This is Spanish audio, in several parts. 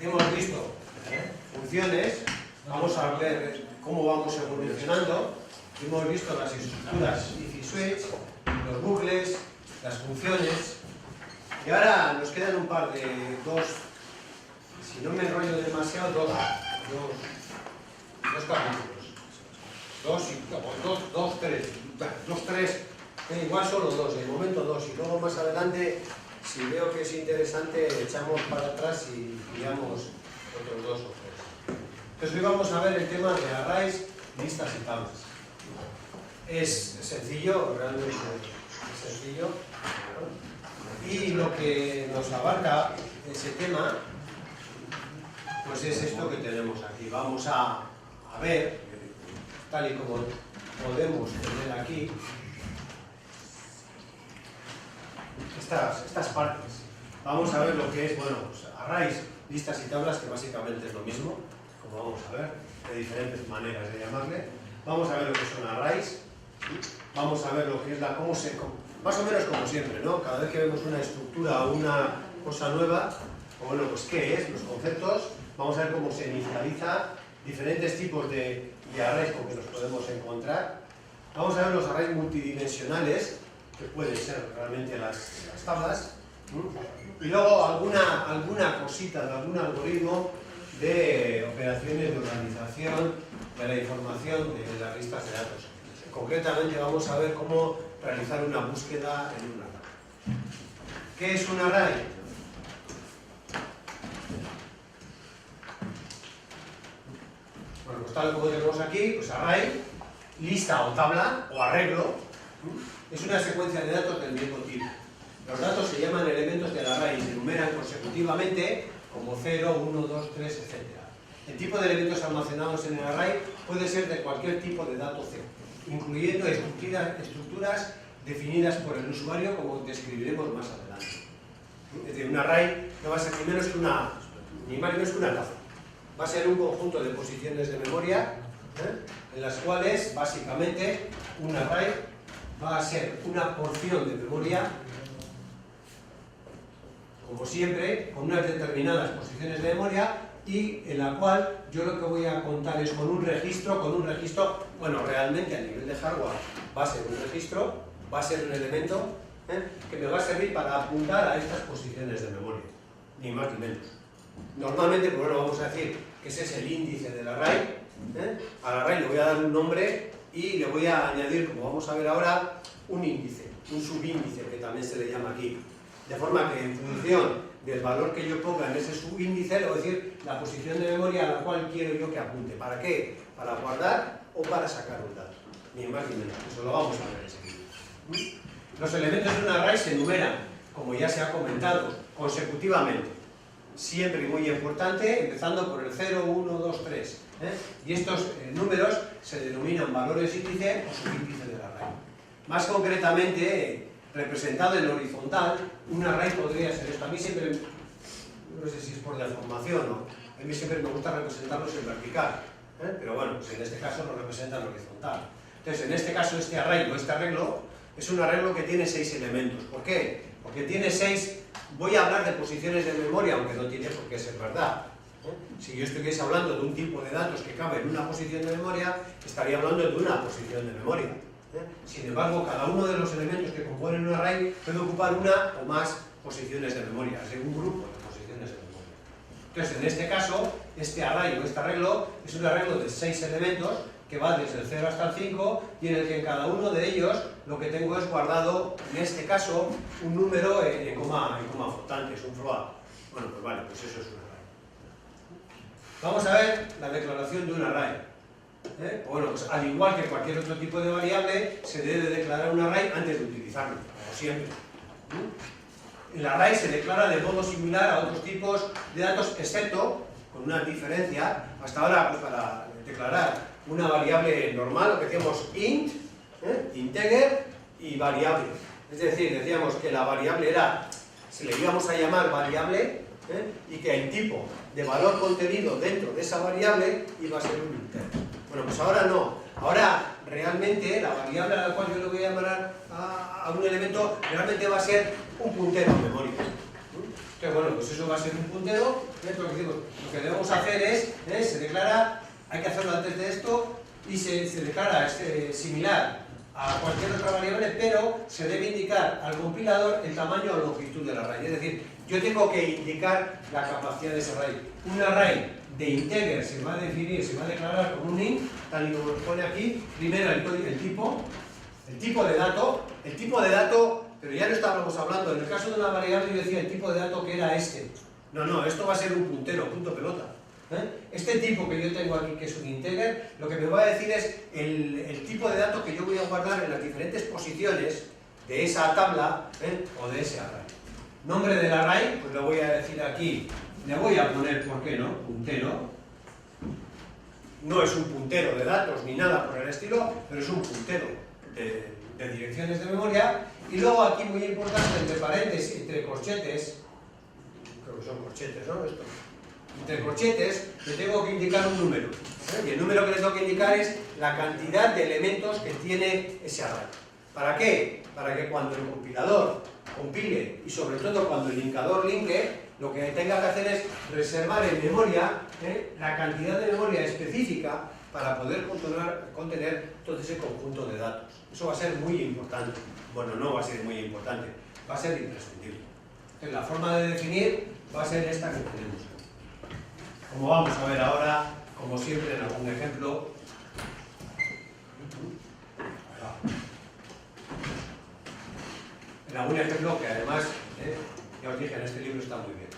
hemos visto funciones, vamos a ver cómo vamos evolucionando, hemos visto las estructuras if y switch, los bucles, las funciones, y ahora nos quedan un par de si no me enrollo demasiado, dos capítulos. Tres, igual solo dos, de momento dos, y luego más adelante, si veo que es interesante, echamos para atrás y miramos otros dos o tres. Entonces hoy vamos a ver el tema de arrays, listas y tablas. Es sencillo, realmente es sencillo, y lo que nos abarca ese tema, pues es esto que tenemos aquí. Vamos a ver, tal y como podemos tener aquí, estas partes. Vamos a ver lo que es, bueno, pues arrays, listas y tablas, que básicamente es lo mismo, como vamos a ver, de diferentes maneras de llamarle. Vamos a ver lo que son arrays, vamos a ver lo que es más o menos como siempre, ¿no? Cada vez que vemos una estructura o una cosa nueva, o bueno, pues qué es, los conceptos, vamos a ver cómo se inicializa, diferentes tipos de arrays con que nos podemos encontrar. Vamos a ver los arrays multidimensionales, que pueden ser realmente las tablas, y luego alguna cosita de algún algoritmo de operaciones de organización de la información de las listas de datos. Concretamente vamos a ver cómo realizar una búsqueda en un array. ¿Qué es un array? Bueno, pues tal como tenemos aquí, pues array, lista o tabla o arreglo, es una secuencia de datos del mismo tipo. Los datos se llaman elementos del array y se enumeran consecutivamente como 0, 1, 2, 3, etc. El tipo de elementos almacenados en el array puede ser de cualquier tipo de dato C, incluyendo estructuras definidas por el usuario, como describiremos más adelante. Es decir, un array no va a ser ni más ni menos que una taza. Va a ser un conjunto de posiciones de memoria, en las cuales básicamente un array va a ser una porción de memoria, como siempre, con unas determinadas posiciones de memoria, y en la cual yo lo que voy a contar es con un registro, bueno, realmente a nivel de hardware va a ser un registro, va a ser un elemento que me va a servir para apuntar a estas posiciones de memoria, ni más ni menos. Normalmente, pues bueno, vamos a decir que ese es el índice del array. Al array le voy a dar un nombre y le voy a añadir, como vamos a ver ahora, un índice, un subíndice, que también se le llama aquí. De forma que en función del valor que yo ponga en ese subíndice, le voy a decir la posición de memoria a la cual quiero yo que apunte. ¿Para qué? ¿Para guardar o para sacar un dato? Ni más ni menos. Eso lo vamos a ver enseguida. Los elementos de un array se enumeran, como ya se ha comentado, consecutivamente. Siempre y muy importante, empezando por el 0, 1, 2, 3. Y estos números se denominan valores índice o subíndice del array. Más concretamente, representado en horizontal, un array podría ser esto. A mí siempre, no sé si es por la formación, ¿no? A mí siempre me gusta representarlos en vertical, pero bueno, pues en este caso lo representa en horizontal. Entonces, en este caso, este array o este arreglo es un arreglo que tiene 6 elementos. ¿Por qué? Porque tiene 6, voy a hablar de posiciones de memoria, aunque no tiene por qué ser verdad. Si yo estuviese hablando de un tipo de datos que cabe en una posición de memoria, estaría hablando de una posición de memoria. Sin embargo, cada uno de los elementos que componen un array puede ocupar una o más posiciones de memoria, es decir, un grupo de posiciones de memoria. Entonces, en este caso, este array o este arreglo es un arreglo de 6 elementos que va desde el 0 hasta el 5 y en el que en cada uno de ellos lo que tengo es guardado, en este caso, un número en coma flotante, es un float. Bueno, pues vale, pues eso es un array. Vamos a ver la declaración de un array. Bueno, pues al igual que cualquier otro tipo de variable, se debe declarar un array antes de utilizarlo, como siempre. El array se declara de modo similar a otros tipos de datos, excepto, con una diferencia, hasta ahora, pues para declarar una variable normal, lo que decíamos int, integer y variable. Es decir, decíamos que la variable se le íbamos a llamar variable, y que el tipo de valor contenido dentro de esa variable iba a ser un integer. Bueno, pues ahora no. Ahora realmente la variable a la cual yo le voy a llamar a un elemento realmente va a ser un puntero en memoria. Entonces, bueno, pues eso va a ser un puntero. Lo que debemos hacer es, se declara, hay que hacerlo antes de esto, y se declara similar a cualquier otra variable, pero se debe indicar al compilador el tamaño o longitud del array. Es decir, yo tengo que indicar la capacidad de ese array. Un array de integer se va a definir, se va a declarar con un int, tal y como nos pone aquí. Primero el tipo de dato, pero ya no estábamos hablando, en el caso de una variable yo decía el tipo de dato que era este. No, esto va a ser un puntero, punto pelota. Este tipo que yo tengo aquí, que es un integer, lo que me va a decir es el tipo de dato que yo voy a guardar en las diferentes posiciones de esa tabla o de ese array. Nombre del array, pues lo voy a decir aquí, le voy a poner, ¿por qué no? Puntero. No es un puntero de datos ni nada por el estilo, pero es un puntero de direcciones de memoria. Y luego aquí, muy importante, entre paréntesis, entre corchetes, creo que son corchetes, ¿no? Esto. Entre corchetes le tengo que indicar un número. Y el número que le tengo que indicar es la cantidad de elementos que tiene ese array. ¿Para qué? Para que cuando el compilador compile y sobre todo cuando el linkador linke, lo que tenga que hacer es reservar en memoria la cantidad de memoria específica para poder contener todo ese conjunto de datos. Eso va a ser muy importante. Bueno, no va a ser muy importante, va a ser imprescindible. Entonces, la forma de definir va a ser esta que tenemos. Como vamos a ver ahora, como siempre en algún ejemplo. En algún ejemplo que además, ya os dije, en este libro está muy bien.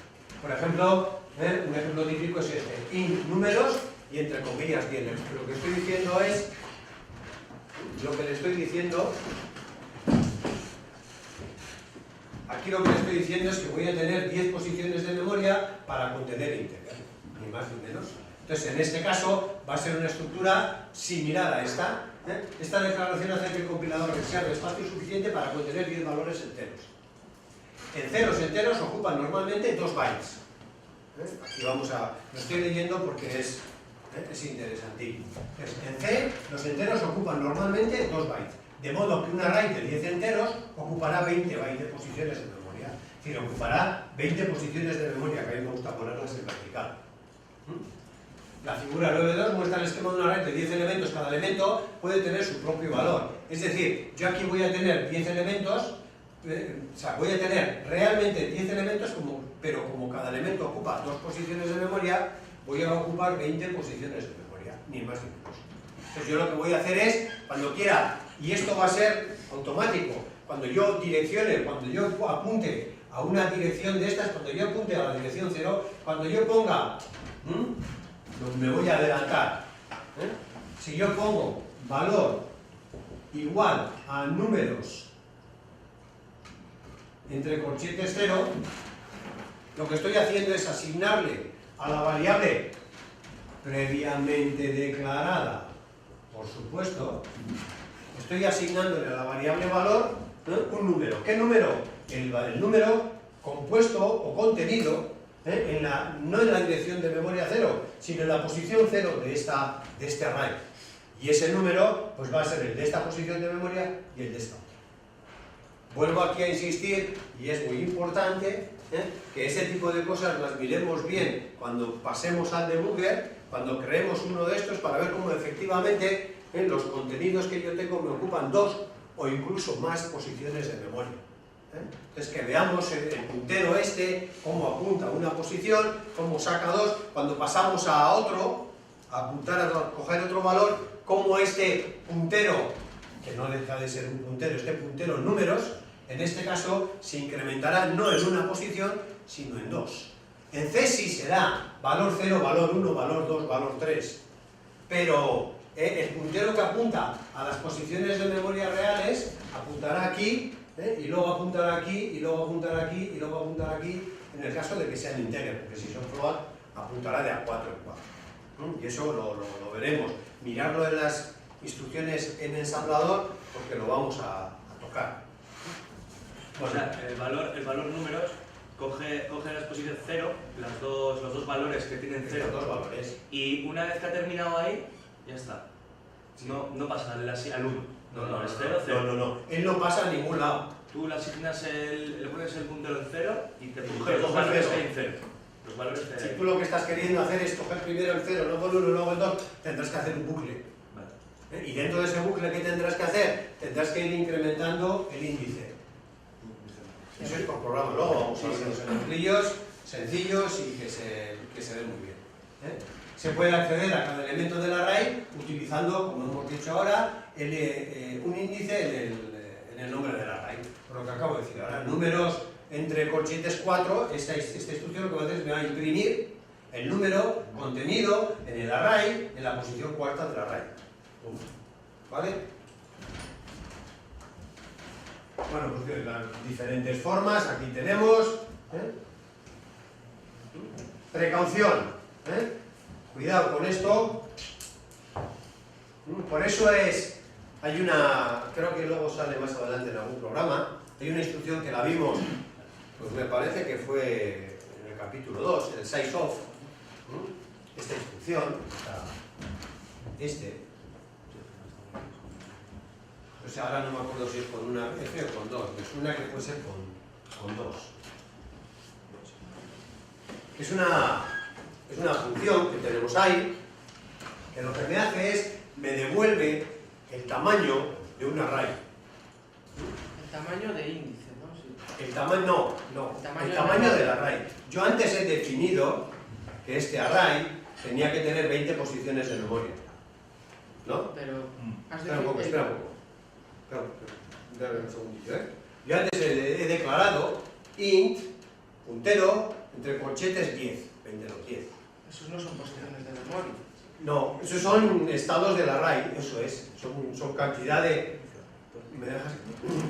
Por ejemplo, un ejemplo típico es este, int números y entre comillas 10. Lo que estoy diciendo es, aquí lo que le estoy diciendo es que voy a tener 10 posiciones de memoria para contener integer, ni más ni menos. Entonces, en este caso, va a ser una estructura similar a esta. Esta declaración hace que el compilador reserve espacio suficiente para contener 10 valores enteros. En ceros enteros ocupan normalmente 2 bytes. Aquí vamos a... Lo estoy leyendo porque es interesantísimo. En C, los enteros ocupan normalmente 2 bytes. De modo que un array de 10 enteros ocupará 20 posiciones de memoria. Es decir, ocupará 20 posiciones de memoria, que a mí me gusta ponerlas en vertical. La figura 9.2 muestra el esquema de un array de 10 elementos. Cada elemento puede tener su propio valor. Es decir, yo aquí voy a tener 10 elementos, o sea, voy a tener realmente 10 elementos, pero como cada elemento ocupa 2 posiciones de memoria, voy a ocupar 20 posiciones de memoria, ni más ni menos. Entonces yo lo que voy a hacer es, cuando quiera, y esto va a ser automático, cuando yo direccione, cuando yo apunte a una dirección de estas, cuando yo apunte a la dirección 0, cuando yo ponga, me voy a adelantar, si yo pongo valor igual a números entre corchetes 0, lo que estoy haciendo es asignarle a la variable previamente declarada, por supuesto, estoy asignándole a la variable valor un número. ¿Qué número? El número compuesto o contenido, no en la dirección de memoria 0, sino en la posición 0 de este array. Y ese número pues va a ser el de esta posición de memoria y el de esta otra. Vuelvo aquí a insistir, y es muy importante, que ese tipo de cosas las miremos bien cuando pasemos al debugger, cuando creemos uno de estos, para ver cómo efectivamente los contenidos que yo tengo me ocupan 2 o incluso más posiciones de memoria. Entonces, que veamos el puntero cómo apunta a una posición, cómo saca 2, cuando pasamos a otro, a apuntar a coger otro valor, cómo este puntero, que no deja de ser un puntero, este puntero en números, en este caso se incrementará no en una posición, sino en 2. En C sí será valor 0, valor 1, valor 2, valor 3, pero el puntero que apunta a las posiciones de memoria reales apuntará aquí, y luego apuntará aquí, y luego apuntará aquí, y luego apuntará aquí, en el caso de que sean integer, porque si son float, apuntará de A4 en 4. Y eso lo veremos. Mirarlo en las instrucciones en ensamblador, porque lo vamos a tocar. Bueno. O sea, el valor números coge la posición 0, los dos valores que tienen 0. Los dos valores. Y una vez que ha terminado ahí, ya está. No pasa al 1. No, es 0, 0. No. Él no pasa a ningún lado. tú le asignas le pones el puntero en 0 y te Coges puntea los valores cero. que hay en 0. Los valores Si tú lo que estás queriendo hacer es coger primero el 0, luego el 1, luego el 2, tendrás que hacer un bucle. Vale. Y dentro de ese bucle, ¿qué tendrás que hacer? Tendrás que ir incrementando el índice. Eso es por programa. Luego vamos a ver los ejemplillos sencillos y que se ven muy bien. Se puede acceder a cada elemento del array utilizando, como hemos dicho ahora, un índice en el nombre del array. Por lo que acabo de decir. Ahora, números entre corchetes 4, esta instrucción lo que va a hacer es me va a imprimir el número contenido en el array, en la posición cuarta del array. ¿Vale? Bueno, pues las diferentes formas, aquí tenemos. Precaución. Cuidado con esto. Por eso hay una, creo que luego sale más adelante en algún programa, hay una instrucción que la vimos, pues me parece que fue en el capítulo 2, el size of. Esta instrucción, o sea, ahora no me acuerdo si es con una F o con 2, me suena que puede ser con 2. Es una función que tenemos ahí, que lo que me hace es, me devuelve el tamaño de un array. El tamaño de índice, ¿no? Sí. El tamaño, el tamaño del array. Yo antes he definido que este array tenía que tener 20 posiciones de memoria. ¿No? Pero has Espera un poco, definido- espera un poco. Dame un segundillo, Yo antes he declarado int, puntero, entre corchetes 10, 20 no 10. Esos no son posiciones de memoria. No, esos son estados del array, eso es, son cantidad de... ¿Me dejas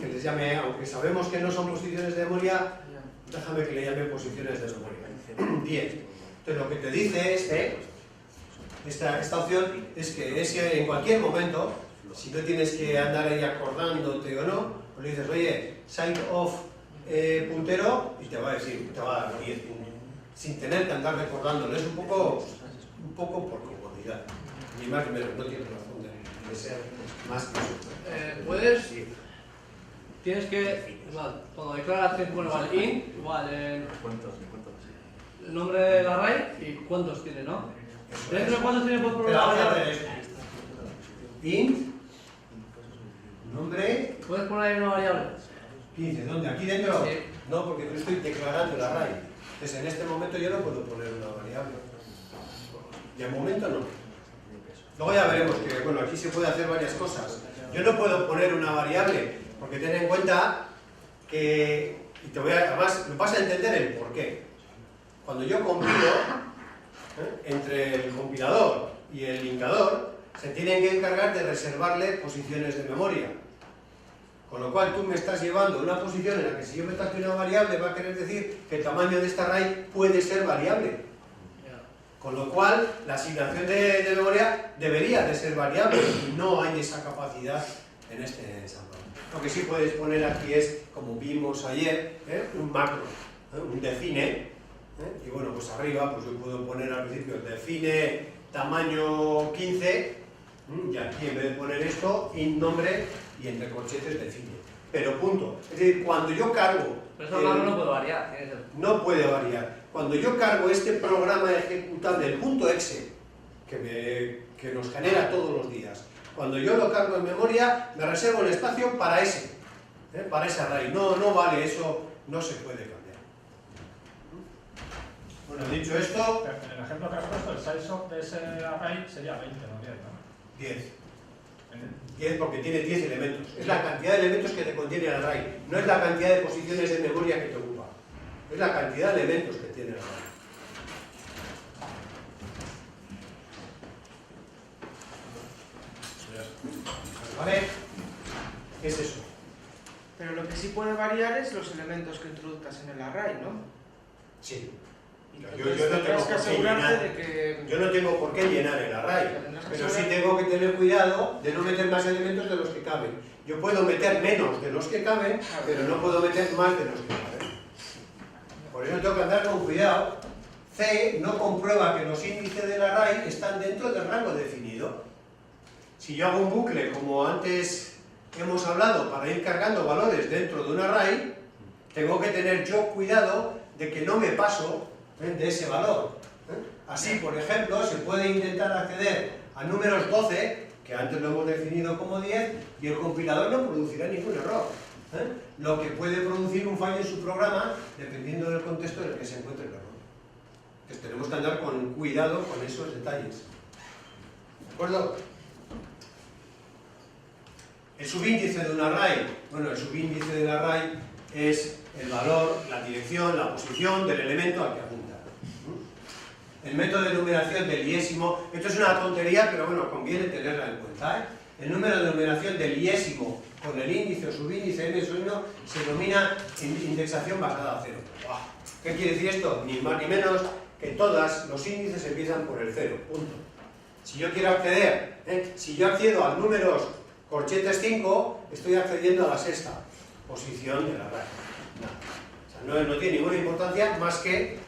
que les llame, aunque sabemos que no son posiciones de memoria, Ya. déjame que le llame posiciones de memoria? 10. Entonces lo que te dice esta opción es que en cualquier momento, si no tienes que andar ahí acordándote o no, pues le dices, oye, size of puntero, y te va a decir, te va a dar 10 puntos, sin tener que andar recordándolo. Es un poco por comodidad. Ni más ni menos, no tienes razón de ser más que eso. Puedes, Sí. tienes que, igual, cuando declaras tienes que poner igual int, igual el nombre del array y cuántos tiene, ¿no? Eso Dentro es. de cuántos tiene por Pero vamos a variable. hacer esto. Int, nombre, ¿Puedes poner ahí una variable? 15. ¿Dónde? ¿Aquí dentro? Sí. No, porque yo estoy declarando el array. Entonces en este momento yo no puedo poner una variable. De momento no. Luego ya veremos que, bueno, aquí se puede hacer varias cosas. Yo no puedo poner una variable, porque ten en cuenta que, y te voy a, además, me vas a entender el por qué. Cuando yo compilo, entre el compilador y el linkador, se tienen que encargar de reservarle posiciones de memoria. Con lo cual tú me estás llevando a una posición en la que si yo meto aquí una variable va a querer decir que el tamaño de este array puede ser variable. Con lo cual la asignación de memoria debería de ser variable y no hay esa capacidad en este ensamblador. Lo que sí puedes poner aquí es, como vimos ayer, un macro, un define, y bueno, pues arriba pues yo puedo poner al principio define tamaño 15, y aquí en vez de poner esto, int nombre y entre corchetes define. Pero punto. Es decir, cuando yo cargo... Pero eso claro, no puede variar. Tiene que ser. No puede variar. Cuando yo cargo este programa ejecutable, el punto .exe, que nos genera todos los días, cuando yo lo cargo en memoria, me reservo el espacio para ese array. No vale, eso no se puede cambiar. Bueno, dicho esto, En el ejemplo que has puesto, el size of de ese array sería 20, no 10, ¿no? 10. 10 porque tiene 10 elementos. Es la cantidad de elementos que te contiene el array. No es la cantidad de posiciones de memoria que te ocupa. Es la cantidad de elementos que tiene el array. ¿Vale? ¿Qué es eso? Pero lo que sí puede variar es los elementos que introduzcas en el array, ¿no? Sí. Y Yo entonces no tengo tendrás que por qué asegurarte llenar. de que... Yo no tengo por qué llenar el array, pero sí tengo que tener cuidado de no meter más elementos de los que caben. Yo puedo meter menos de los que caben, pero no puedo meter más de los que caben. Por eso tengo que andar con cuidado. C no comprueba que los índices del array están dentro del rango definido. Si yo hago un bucle como antes hemos hablado para ir cargando valores dentro de un array, tengo que tener yo cuidado de que no me paso de ese valor. Así, por ejemplo, se puede intentar acceder a números 12, que antes lo hemos definido como 10, y el compilador no producirá ningún error. Lo que puede producir un fallo en su programa, dependiendo del contexto en el que se encuentre el error. Entonces tenemos que andar con cuidado con esos detalles. ¿De acuerdo? El subíndice de un array. Bueno, el subíndice del array es el valor, la dirección, la posición del elemento al que apunta. El método de numeración del iésimo, esto es una tontería, pero bueno, conviene tenerla en cuenta. El número de numeración del iésimo con el índice o subíndice m sub 1 se denomina indexación basada a cero. ¿Qué quiere decir esto? Ni más ni menos que todos los índices empiezan por el 0, punto. Si yo quiero acceder, si yo accedo al números corchetes 5, estoy accediendo a la sexta posición de la array. O sea, no tiene ninguna importancia más que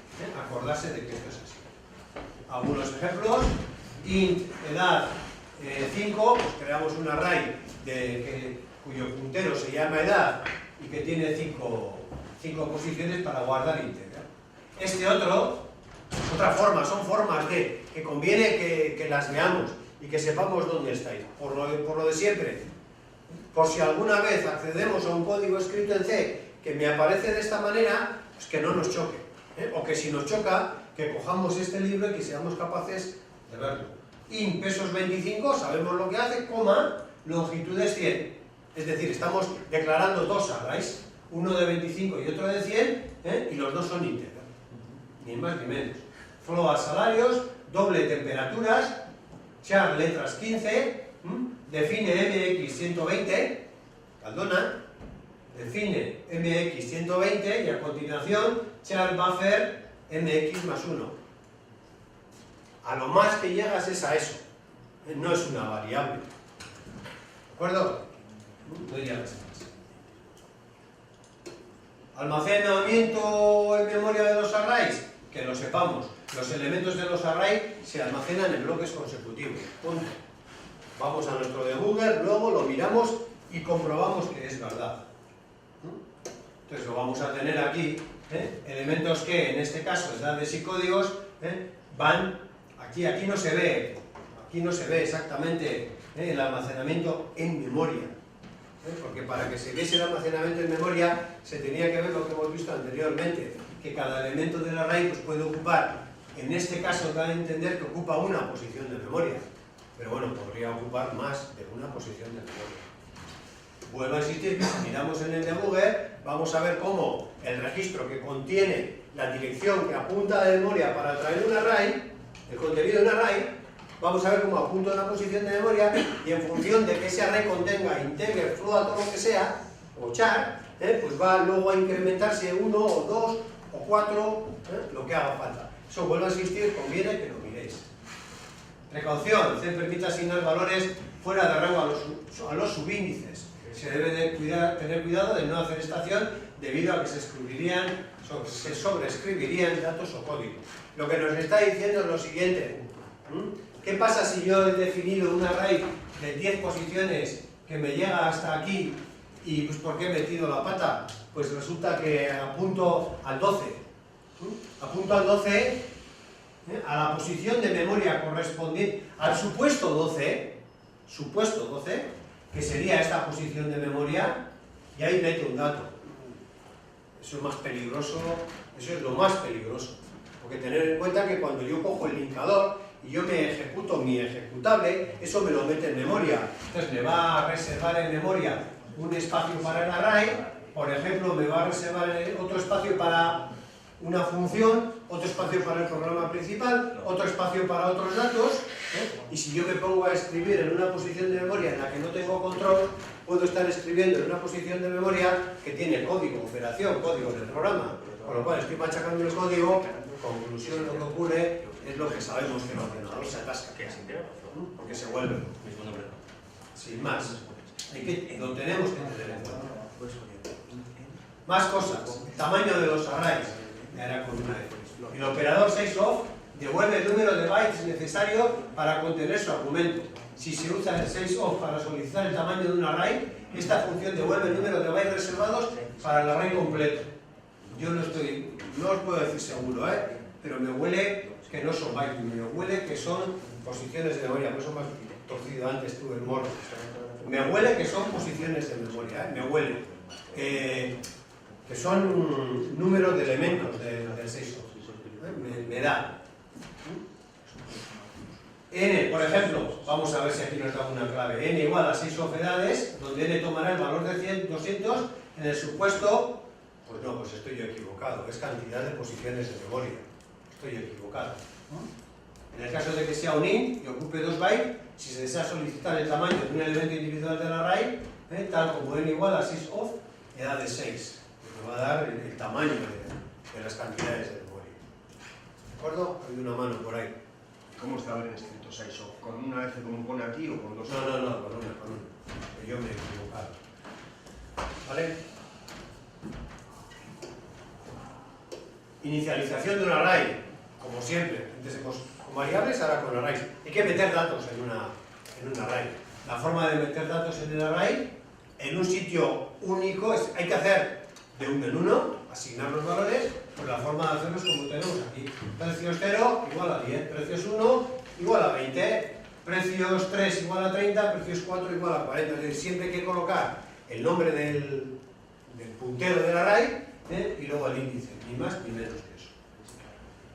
acordarse de que esto es así. Algunos ejemplos: int edad 5, pues creamos un array cuyo puntero se llama edad y que tiene 5 posiciones para guardar íntegra. Este otro es otra forma, son formas de que conviene que las veamos y que sepamos dónde estáis, por lo de siempre. Por si alguna vez accedemos a un código escrito en C que me aparece de esta manera, pues que no nos choque, o que si nos choca, que cojamos este libro y que seamos capaces de verlo. Int pesos 25, sabemos lo que hace, coma, longitud es 100. Es decir, estamos declarando dos arrays, uno de 25 y otro de 100, y los dos son íntegros, ni más ni menos. Float salarios, doble temperaturas, char letras 15, define mx 120, Caldona, define mx 120 y a continuación char buffer mx más 1. A lo más que llegas es a eso, no es una variable. ¿De acuerdo? No llegas más. Almacenamiento en memoria de los arrays, que lo sepamos. Los elementos de los arrays se almacenan en bloques consecutivos. Punto. Vamos a nuestro debugger, luego lo miramos y comprobamos que es verdad. Entonces lo vamos a tener aquí, elementos que en este caso, edades y códigos, van aquí no se ve exactamente el almacenamiento en memoria. Porque para que se viese el almacenamiento en memoria se tenía que ver lo que hemos visto anteriormente, que cada elemento del array pues, puede ocupar, en este caso da a entender que ocupa una posición de memoria, pero bueno, podría ocupar más de una posición de memoria. Vuelvo a insistir que si miramos en el debugger, vamos a ver cómo el registro que contiene la dirección que apunta de memoria para traer un array, el contenido de un array, vamos a ver cómo apunto una posición de memoria y en función de que ese array contenga integer, float o lo que sea, o char, pues va luego a incrementarse 1 o 2 o 4, lo que haga falta. Eso, vuelvo a insistir, conviene que lo miréis. Precaución: C permite asignar valores fuera de rango a los subíndices. Se debe de tener cuidado de no hacer esta acción debido a que se sobreescribirían datos o código. Lo que nos está diciendo es lo siguiente. ¿Qué pasa si yo he definido un array de 10 posiciones que me llega hasta aquí y pues ¿por qué he metido la pata? Pues resulta que apunto al 12. Apunto al 12 a la posición de memoria correspondiente al supuesto 12, que sería esta posición de memoria, y ahí meto un dato. Eso es más peligroso, eso es lo más peligroso. Porque tener en cuenta que cuando yo cojo el linkador y yo me ejecuto mi ejecutable, eso me lo mete en memoria. Entonces me va a reservar en memoria un espacio para el array, por ejemplo, me va a reservar otro espacio para una función, otro espacio para el programa principal, otro espacio para otros datos, y si yo me pongo a escribir en una posición de memoria en la que no tengo control, puedo estar escribiendo en una posición de memoria que tiene código, operación, código del programa, con lo cual estoy machacando el código. Conclusión, lo que ocurre es lo que sabemos, que el ordenador se atasca, porque se vuelve. Sin más, lo tenemos que tener en cuenta. Más cosas: tamaño de los arrays. El operador sizeOf devuelve el número de bytes necesario para contener su argumento. si se usa el 6of para solicitar el tamaño de un array, esta función devuelve el número de bytes reservados para el array completo. Yo no os puedo decir seguro, pero me huele que no son bytes, me huele que son posiciones de memoria, por eso me has torcido antes tú el morro. Me huele que son posiciones de memoria, me huele que son números de elementos del 6of. Me da. N, por ejemplo, vamos a ver si aquí nos da una clave. N igual a 6of edades, donde N tomará el valor de 200 en el supuesto. Pues no, pues estoy yo equivocado. Es cantidad de posiciones de memoria. Estoy equivocado. En el caso de que sea un int y ocupe 2 bytes, si se desea solicitar el tamaño de un elemento individual del array, tal como N igual a 6of edades 6, me va a dar el tamaño de las cantidades de memoria. ¿De acuerdo? Hay una mano por ahí. ¿Cómo está bien escrito 6of? ¿Con una F como pone aquí o con dos? No, con una. Yo me he equivocado. ¿Vale? Inicialización de un array, como siempre. Antes con variables, ahora con arrays. Hay que meter datos en un array. La forma de meter datos en el array, en un sitio único, hay que hacer de uno en uno, asignar los valores, pues la forma de hacerlos como tenemos aquí. Precios 0 igual a 10, precios 1 igual a 20, precios 3 igual a 30, precios 4 igual a 40. Es decir, siempre hay que colocar el nombre del puntero del array y luego el índice, ni más ni menos que eso.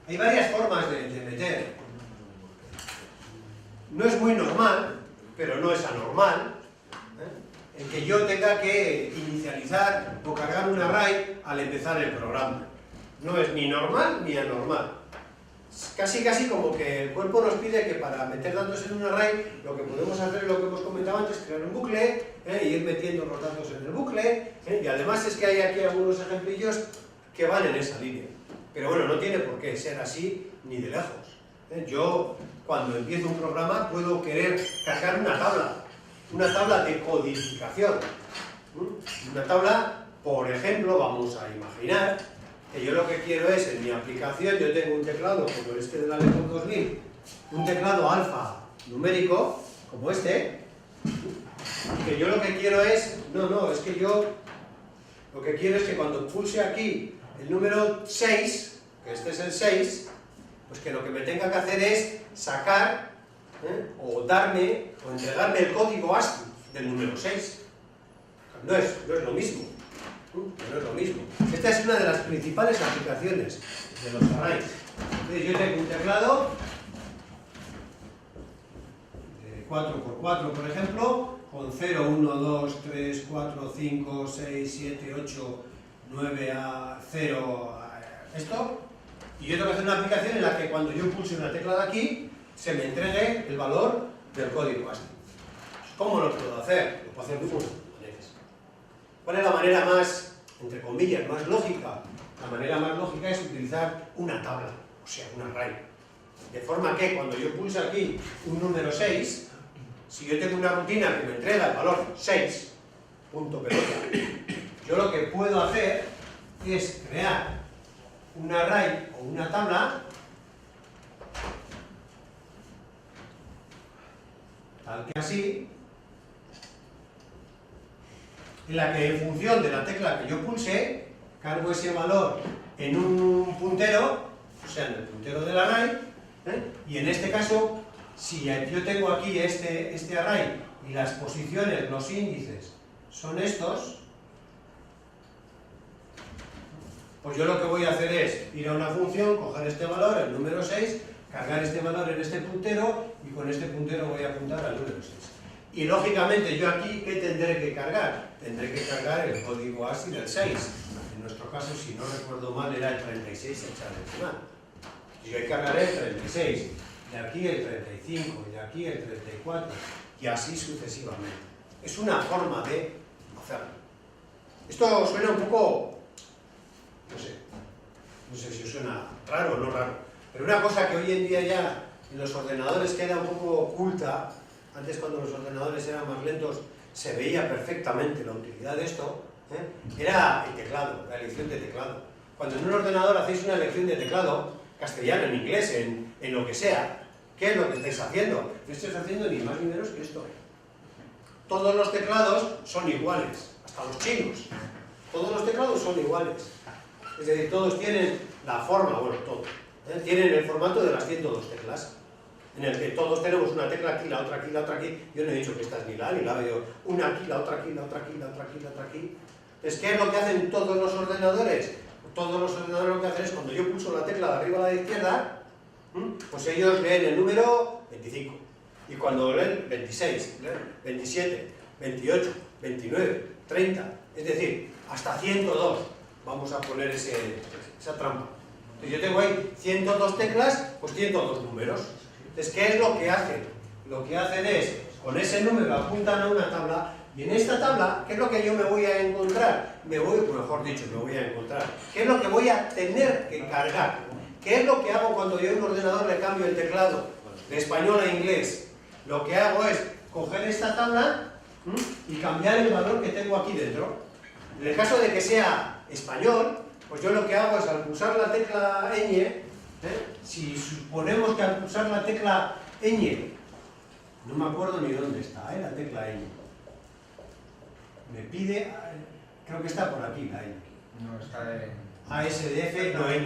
Hay varias formas de meter. No es muy normal, pero no es anormal, el que yo tenga que inicializar o cargar un array al empezar el programa. No es ni normal ni anormal. Casi como que el cuerpo nos pide que para meter datos en un array, lo que podemos hacer es lo que hemos comentado antes, crear un bucle, y ir metiendo los datos en el bucle, y además es que hay aquí algunos ejemplillos que van en esa línea. Pero bueno, no tiene por qué ser así ni de lejos. Yo, cuando empiezo un programa, puedo querer cargar una tabla de codificación. Una tabla, por ejemplo, vamos a imaginar que yo lo que quiero es, en mi aplicación, yo tengo un teclado como este de la Lepton 2000, un teclado alfa numérico, como este, que yo lo que quiero es, es que yo lo que quiero es que cuando pulse aquí el número 6, que este es el 6, pues que lo que me tenga que hacer es sacar, o darme, o entregarme el código ASCII del número 6. No es lo mismo. No es lo mismo. Esta es una de las principales aplicaciones de los arrays. Entonces yo tengo un teclado de 4x4, por ejemplo, con 0, 1, 2, 3, 4, 5, 6, 7, 8, 9 a 0, esto. Y yo tengo que hacer una aplicación en la que cuando yo pulse una tecla de aquí, se me entregue el valor del código ASCII. ¿Cómo lo puedo hacer? Lo puedo hacer de muchas maneras. ¿Cuál es la manera más, entre comillas, más lógica? La manera más lógica es utilizar una tabla, o sea, un array. De forma que cuando yo pulse aquí un número 6, si yo tengo una rutina que me entrega el valor 6, punto pelota, yo lo que puedo hacer es crear un array o una tabla tal que así, en la que en función de la tecla que yo pulse, cargo ese valor en un puntero, o sea, en el puntero del array, y en este caso, si yo tengo aquí este array y las posiciones, los índices, son estos, pues yo lo que voy a hacer es ir a una función, coger este valor, el número 6, cargar este valor en este puntero y con este puntero voy a apuntar al número 6. Y lógicamente yo aquí, ¿qué tendré que cargar? Tendré que cargar el código ASCII del 6. En nuestro caso, si no recuerdo mal, era el 36 hexadecimal. Yo cargaré el 36, de aquí el 35, de aquí el 34, y así sucesivamente. Es una forma de hacerlo. Esto suena un poco, no sé si os suena raro o no raro, pero una cosa que hoy en día ya en los ordenadores queda un poco oculta. Antes, cuando los ordenadores eran más lentos, se veía perfectamente la utilidad de esto, era el teclado, la elección de teclado. Cuando en un ordenador hacéis una elección de teclado, castellano, en inglés, en lo que sea, ¿qué ¿Qué es lo que estáis haciendo? Estáis haciendo ni más ni menos que esto. Todos los teclados son iguales, hasta los chinos. Todos los teclados son iguales. Es decir, todos tienen la forma, bueno, todos, tienen el formato de las 102 teclas, en el que todos tenemos una tecla aquí, la otra aquí, la otra aquí. Yo no he dicho que esta es ni la, yo una aquí, la otra aquí, la otra aquí, la otra aquí, la otra aquí. Entonces, ¿qué es lo que hacen todos los ordenadores? Todos los ordenadores lo que hacen es, cuando yo pulso la tecla de arriba a la izquierda, pues ellos leen el número 25. Y cuando leen 26, leen 27, 28, 29, 30, es decir, hasta 102. Vamos a poner esa trampa. Entonces yo tengo ahí 102 teclas, pues 102 números. Entonces, ¿qué es lo que hacen? Lo que hacen es, con ese número apuntan a una tabla, y en esta tabla, ¿qué es lo que yo me voy a encontrar? Mejor dicho, me voy a encontrar. ¿Qué es lo que voy a tener que cargar? ¿Qué es lo que hago cuando yo a un ordenador le cambio el teclado de español a inglés? Lo que hago es coger esta tabla y cambiar el valor que tengo aquí dentro. En el caso de que sea español, pues yo lo que hago es, al pulsar la tecla ñ, si suponemos que al pulsar la tecla ñ, no me acuerdo ni dónde está, la tecla ñ, me pide, creo que está por aquí la ñ. No, está en... ASDF, no ñ.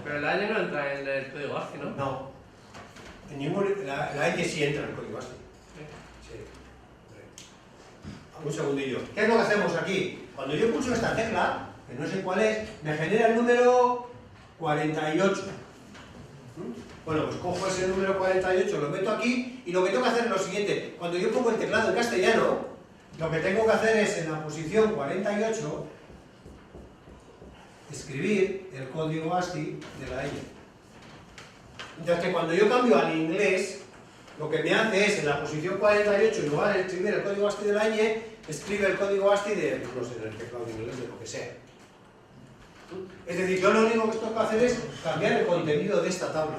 Pero la N no entra en el código ASCII, ¿no? No. En la ñ sí entra en el código ASCII. Sí. Un segundillo. ¿Qué es lo que hacemos aquí? Cuando yo pulso esta tecla, que no sé cuál es, me genera el número 48. Bueno, pues cojo ese número 48, lo meto aquí, y lo que tengo que hacer es lo siguiente. Cuando yo pongo el teclado en castellano, lo que tengo que hacer es, en la posición 48, escribir el código ASCII de la ñ. Mientras que cuando yo cambio al inglés, lo que me hace es, en la posición 48, en lugar de escribir el código ASCII de la ñ, escribe el código ASCII de, no sé, del teclado inglés, de lo que sea. Es decir, yo lo único que tengo que hacer es cambiar el contenido de esta tabla.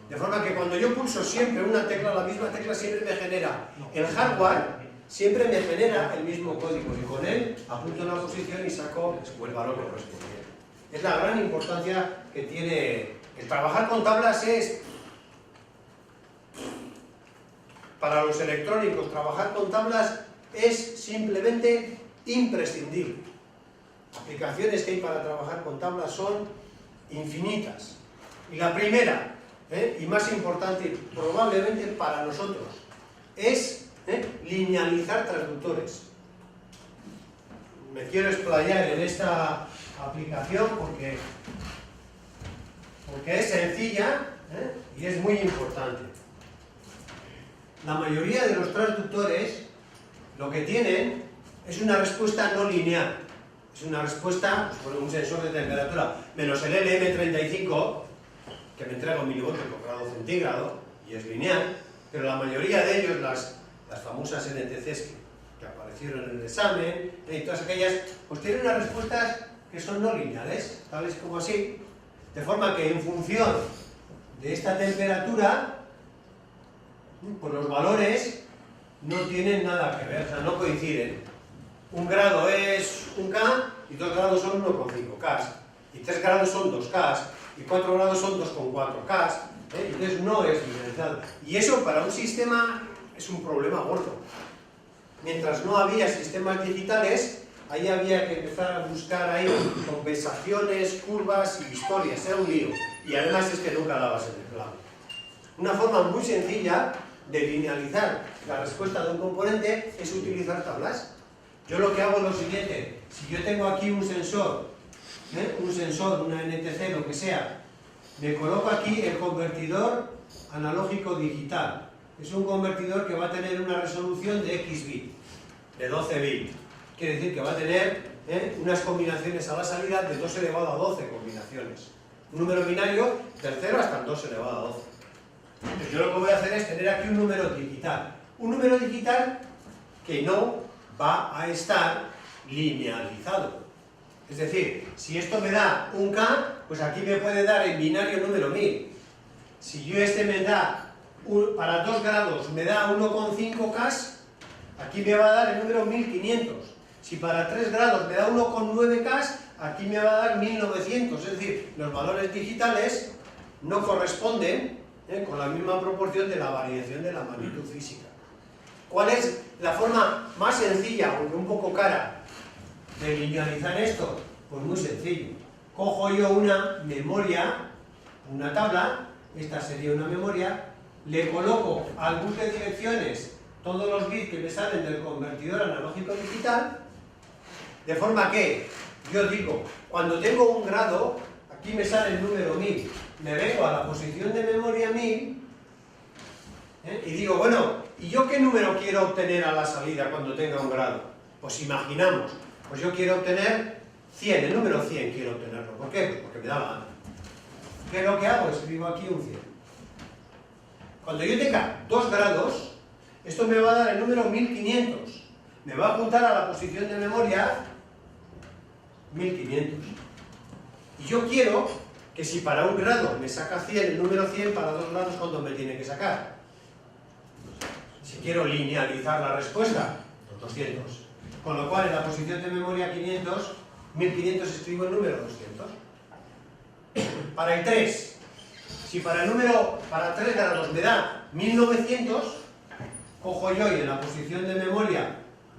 De forma que cuando yo pulso siempre una tecla, la misma tecla siempre me genera el hardware, siempre me genera el mismo código, y con él apunto una posición y saco el valor correspondiente. Es la gran importancia que tiene. El trabajar con tablas es, para los electrónicos, trabajar con tablas es simplemente imprescindible. Aplicaciones que hay para trabajar con tablas son infinitas. Y la primera, y más importante probablemente para nosotros, es linealizar transductores. Me quiero explayar en esta aplicación porque es sencilla y es muy importante. La mayoría de los transductores lo que tienen es una respuesta no lineal. Es una respuesta, pues por un sensor de temperatura, menos el LM35, que me entrega 1 milivoltio por grado centígrado, y es lineal, pero la mayoría de ellos, las famosas NTCs que aparecieron en el examen, y todas aquellas, pues tienen unas respuestas que son no lineales, tales como así, de forma que en función de esta temperatura, pues los valores no tienen nada que ver, o sea, no coinciden. 1 grado es 1K y 2 grados son 1,5K, y 3 grados son 2K, y 4 grados son 2,4K, entonces no es diferencial. Y eso para un sistema es un problema gordo. Mientras no había sistemas digitales, ahí había que empezar a buscar ahí compensaciones, curvas y historias, era un lío. Y además es que nunca dabas en el clavo. Una forma muy sencilla de linealizar la respuesta de un componente es utilizar tablas. Yo lo que hago es lo siguiente: si yo tengo aquí un sensor, una NTC, lo que sea, me coloco aquí el convertidor analógico digital. Es un convertidor que va a tener una resolución de X bit, de 12 bits. Quiere decir que va a tener unas combinaciones a la salida de 2 elevado a 12 combinaciones. Un número binario del 0 hasta el 2 elevado a 12. Entonces yo lo que voy a hacer es tener aquí un número digital. Un número digital que no va a estar linealizado. Es decir, si esto me da 1K, pues aquí me puede dar en binario número 1000. Si yo me da, para 2 grados me da 1,5K, aquí me va a dar el número 1500. Si para 3 grados me da 1,9K, aquí me va a dar 1900. Es decir, los valores digitales no corresponden con la misma proporción de la variación de la magnitud física. ¿Cuál es la forma más sencilla, aunque un poco cara, de linealizar esto? Pues muy sencillo. Cojo yo una memoria, una tabla, esta sería una memoria, le coloco al bus de direcciones todos los bits que me salen del convertidor analógico digital, de forma que yo digo, cuando tengo un grado, aquí me sale el número 1000, me vengo a la posición de memoria 1000 y digo, bueno, ¿y yo qué número quiero obtener a la salida cuando tenga un grado? Pues imaginamos, pues yo quiero obtener 100, el número 100 quiero obtenerlo. ¿Por qué? Pues porque me da la gana. ¿Qué es lo que hago? Escribo aquí un 100. Cuando yo tenga 2 grados, esto me va a dar el número 1500. Me va a apuntar a la posición de memoria 1500. Y yo quiero que si para un grado me saca 100, el número 100, para 2 grados, ¿cuánto me tiene que sacar? Si quiero linealizar la respuesta, 200. Con lo cual, en la posición de memoria 500, 1500 escribo el número 200. Para el 3, si para 3 grados me da 1900, cojo yo y en la posición de memoria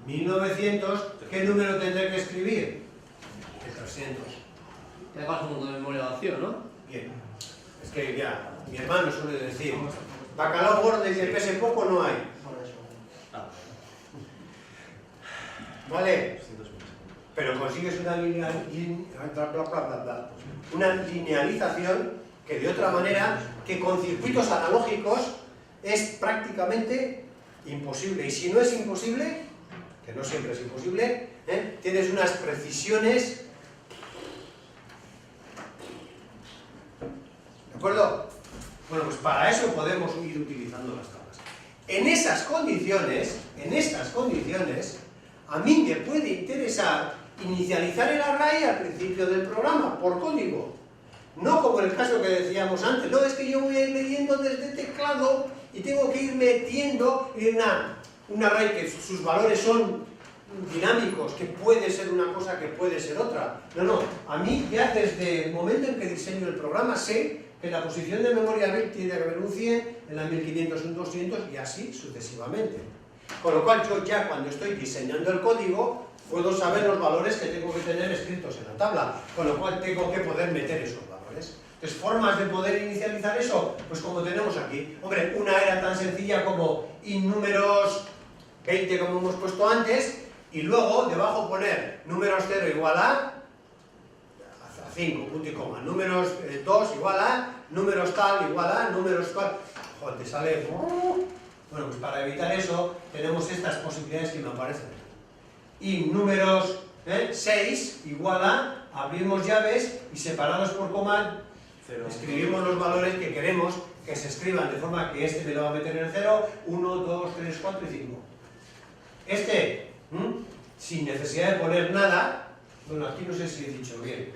1900, ¿qué número tendré que escribir? El 300. Te hagas un mundo de memoria vacío, ¿no? Bien. Es que ya, mi hermano suele decir, bacalao gordo y que pese poco no hay. ¿Vale? Pero consigues una linealización que de otra manera, que con circuitos analógicos es prácticamente imposible. Y si no es imposible, que no siempre es imposible, tienes unas precisiones. ¿De acuerdo? Bueno, pues para eso podemos ir utilizando las tablas. En estas condiciones, a mí me puede interesar inicializar el array al principio del programa, por código. No como en el caso que decíamos antes, no, es que yo voy a ir leyendo desde teclado y tengo que ir metiendo en un array que sus valores son dinámicos, que puede ser una cosa, que puede ser otra. No, a mí ya desde el momento en que diseño el programa sé que en la posición de memoria bit tiene que haber un 100, en la 1500 un 200 y así sucesivamente. Con lo cual yo ya cuando estoy diseñando el código puedo saber los valores que tengo que tener escritos en la tabla, con lo cual tengo que poder meter esos valores. Entonces, formas de poder inicializar eso, pues como tenemos aquí. Hombre, una era tan sencilla como innúmeros 20 como hemos puesto antes, y luego debajo poner números 0 igual a 5, punto y coma, números 2 igual a, números tal igual a, números cual. Joder, te sale. Bueno, pues para evitar eso tenemos estas posibilidades que me aparecen. Y números 6 igual a, abrimos llaves y separados por coma escribimos los valores que queremos que se escriban, de forma que este me lo va a meter en el 0, 1, 2, 3, 4 y 5. Este, sin necesidad de poner nada, bueno, aquí no sé si he dicho bien.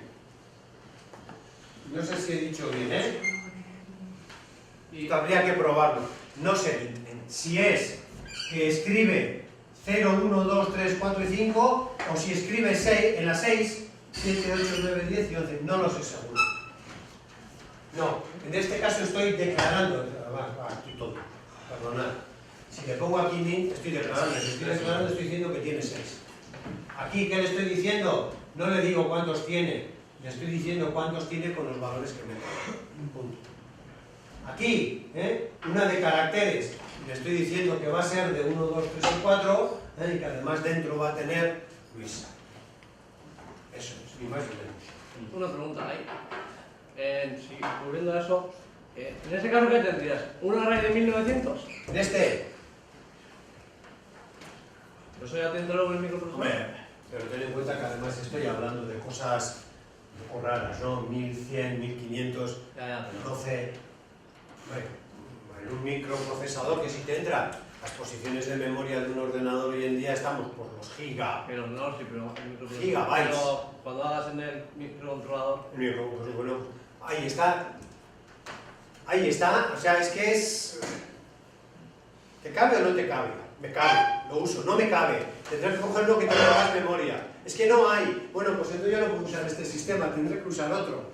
No sé si he dicho bien, Y habría que probarlo. No sé si es que escribe 0, 1, 2, 3, 4 y 5, o si escribe 6, en la 6, 7, 8, 9, 10 y 11. No lo sé seguro. No, en este caso estoy declarando, aquí todo, perdonad. Si le pongo aquí min, estoy declarando, estoy diciendo que tiene 6. Aquí, ¿qué le estoy diciendo? No le digo cuántos tiene, le estoy diciendo cuántos tiene con los valores que me da. Un punto. Aquí, una de caracteres, le estoy diciendo que va a ser de 1, 2, 3 y 4, y que además dentro va a tener Luisa. Eso es, ni más ni menos. Una pregunta ahí. Si cubriendo eso, en este caso, ¿qué tendrías? ¿Un array de 1900? En este. ¿Eso ya tendrá luego el microprocesador? Pero ten en cuenta que además estoy hablando de cosas un poco raras, ¿no? 1100, 1500, 12. En un microprocesador que si te entra las posiciones de memoria de un ordenador hoy en día estamos por los Pero no, sí, pero el microprocesador. Gigabytes. Pero cuando hagas en el microcontrolador. Pues bueno, ahí está, o sea, es que es. ¿Te cabe o no te cabe? Me cabe, lo uso, no me cabe. Tendré que coger lo que tenga más memoria. Es que no hay. Bueno, pues entonces yo no puedo usar este sistema, tendré que usar otro.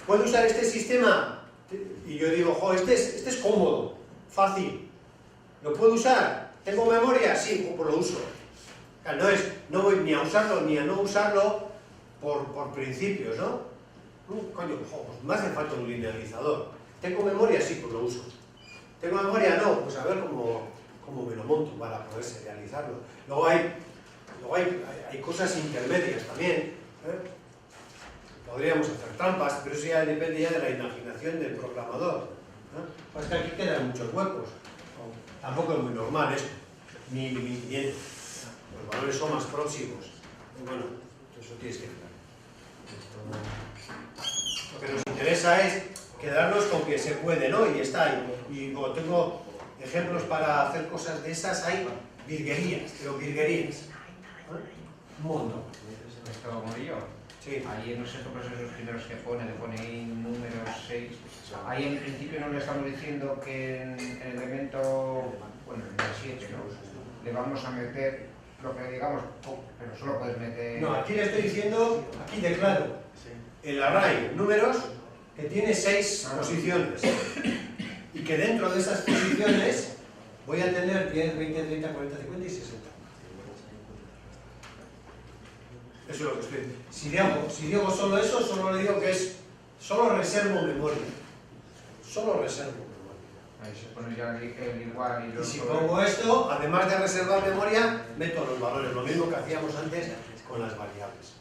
¿Puedo usar este sistema? Y yo digo, jo, este es cómodo, fácil, ¿lo puedo usar? ¿Tengo memoria? Sí, pues lo uso. No voy ni a usarlo ni a no usarlo por principios, ¿no? Coño, jo, pues me hace falta un linealizador. ¿Tengo memoria? Sí, pues lo uso. ¿Tengo memoria? No, pues a ver cómo me lo monto para poder serializarlo. Luego hay cosas intermedias también, ¿eh? Podríamos hacer trampas, pero eso ya depende ya de la imaginación del programador, ¿no? Pues que aquí quedan muchos huecos. Tampoco es muy normal esto, 1000 y 1500. Los valores son más próximos. Y bueno, eso tienes que hacer. Lo que nos interesa es quedarnos con que se puede, ¿no? Y está ahí. Y como tengo ejemplos para hacer cosas de esas, hay virguerías, pero virguerías. ¿Eh? Un montón. Esto Morillo. Sí. Ahí en los ejemplos esos primeros que pone ahí números 6, ahí en principio no le estamos diciendo que en el elemento, bueno, en el 7, ¿no? Le vamos a meter lo que digamos, pero solo puedes meter... No, aquí le estoy diciendo, aquí declaro el array números que tiene 6 posiciones y que dentro de esas posiciones voy a tener 10, 20, 30, 40, 50 y 60. Eso es lo que estoy diciendo. Si digo solo eso, solo le digo que es solo reservo memoria. Solo reservo memoria. Ahí se pone ya el igual y los... Y si pongo esto, además de reservar memoria, meto los valores, lo mismo que hacíamos antes con las variables.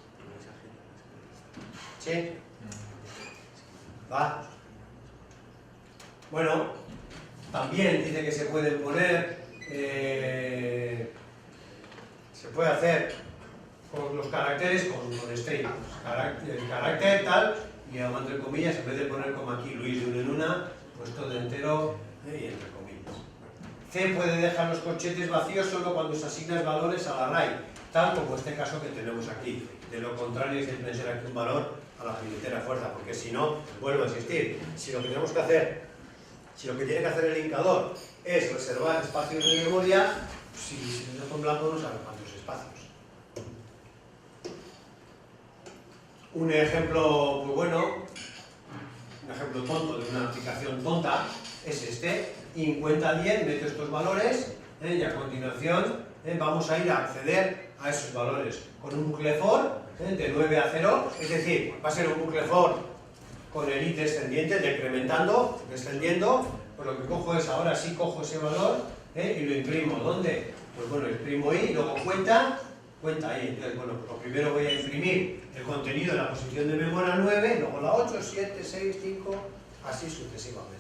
¿Sí? ¿Va? Bueno, también dice que se pueden poner, se puede hacer con los caracteres con string, el carácter tal, y llamando entre comillas, en vez de poner como aquí Luis de una en una, pues todo entero y entre comillas. C puede dejar los corchetes vacíos solo cuando se asignan valores al array, tal como este caso que tenemos aquí. De lo contrario, hay que meter aquí un valor a la puñetera fuerza, porque si no, vuelvo a insistir. Si lo que tenemos que hacer, si lo que tiene que hacer el indicador es reservar espacios de memoria, si lo dejo en blanco no sabe cuántos espacios. Un ejemplo muy bueno, un ejemplo tonto de una aplicación tonta, es este. Y en cuenta 10 meto estos valores y a continuación vamos a ir a acceder a esos valores con un bucle for de 9 a 0, es decir, va a ser un bucle for con el i descendiente, decrementando, descendiendo. Pues lo que cojo es, ahora sí cojo ese valor y lo imprimo. ¿Dónde? Pues bueno, imprimo i, luego cuenta ahí. Entonces, bueno, pues lo primero voy a imprimir el contenido de la posición de memoria 9, luego la 8, 7, 6, 5, así sucesivamente.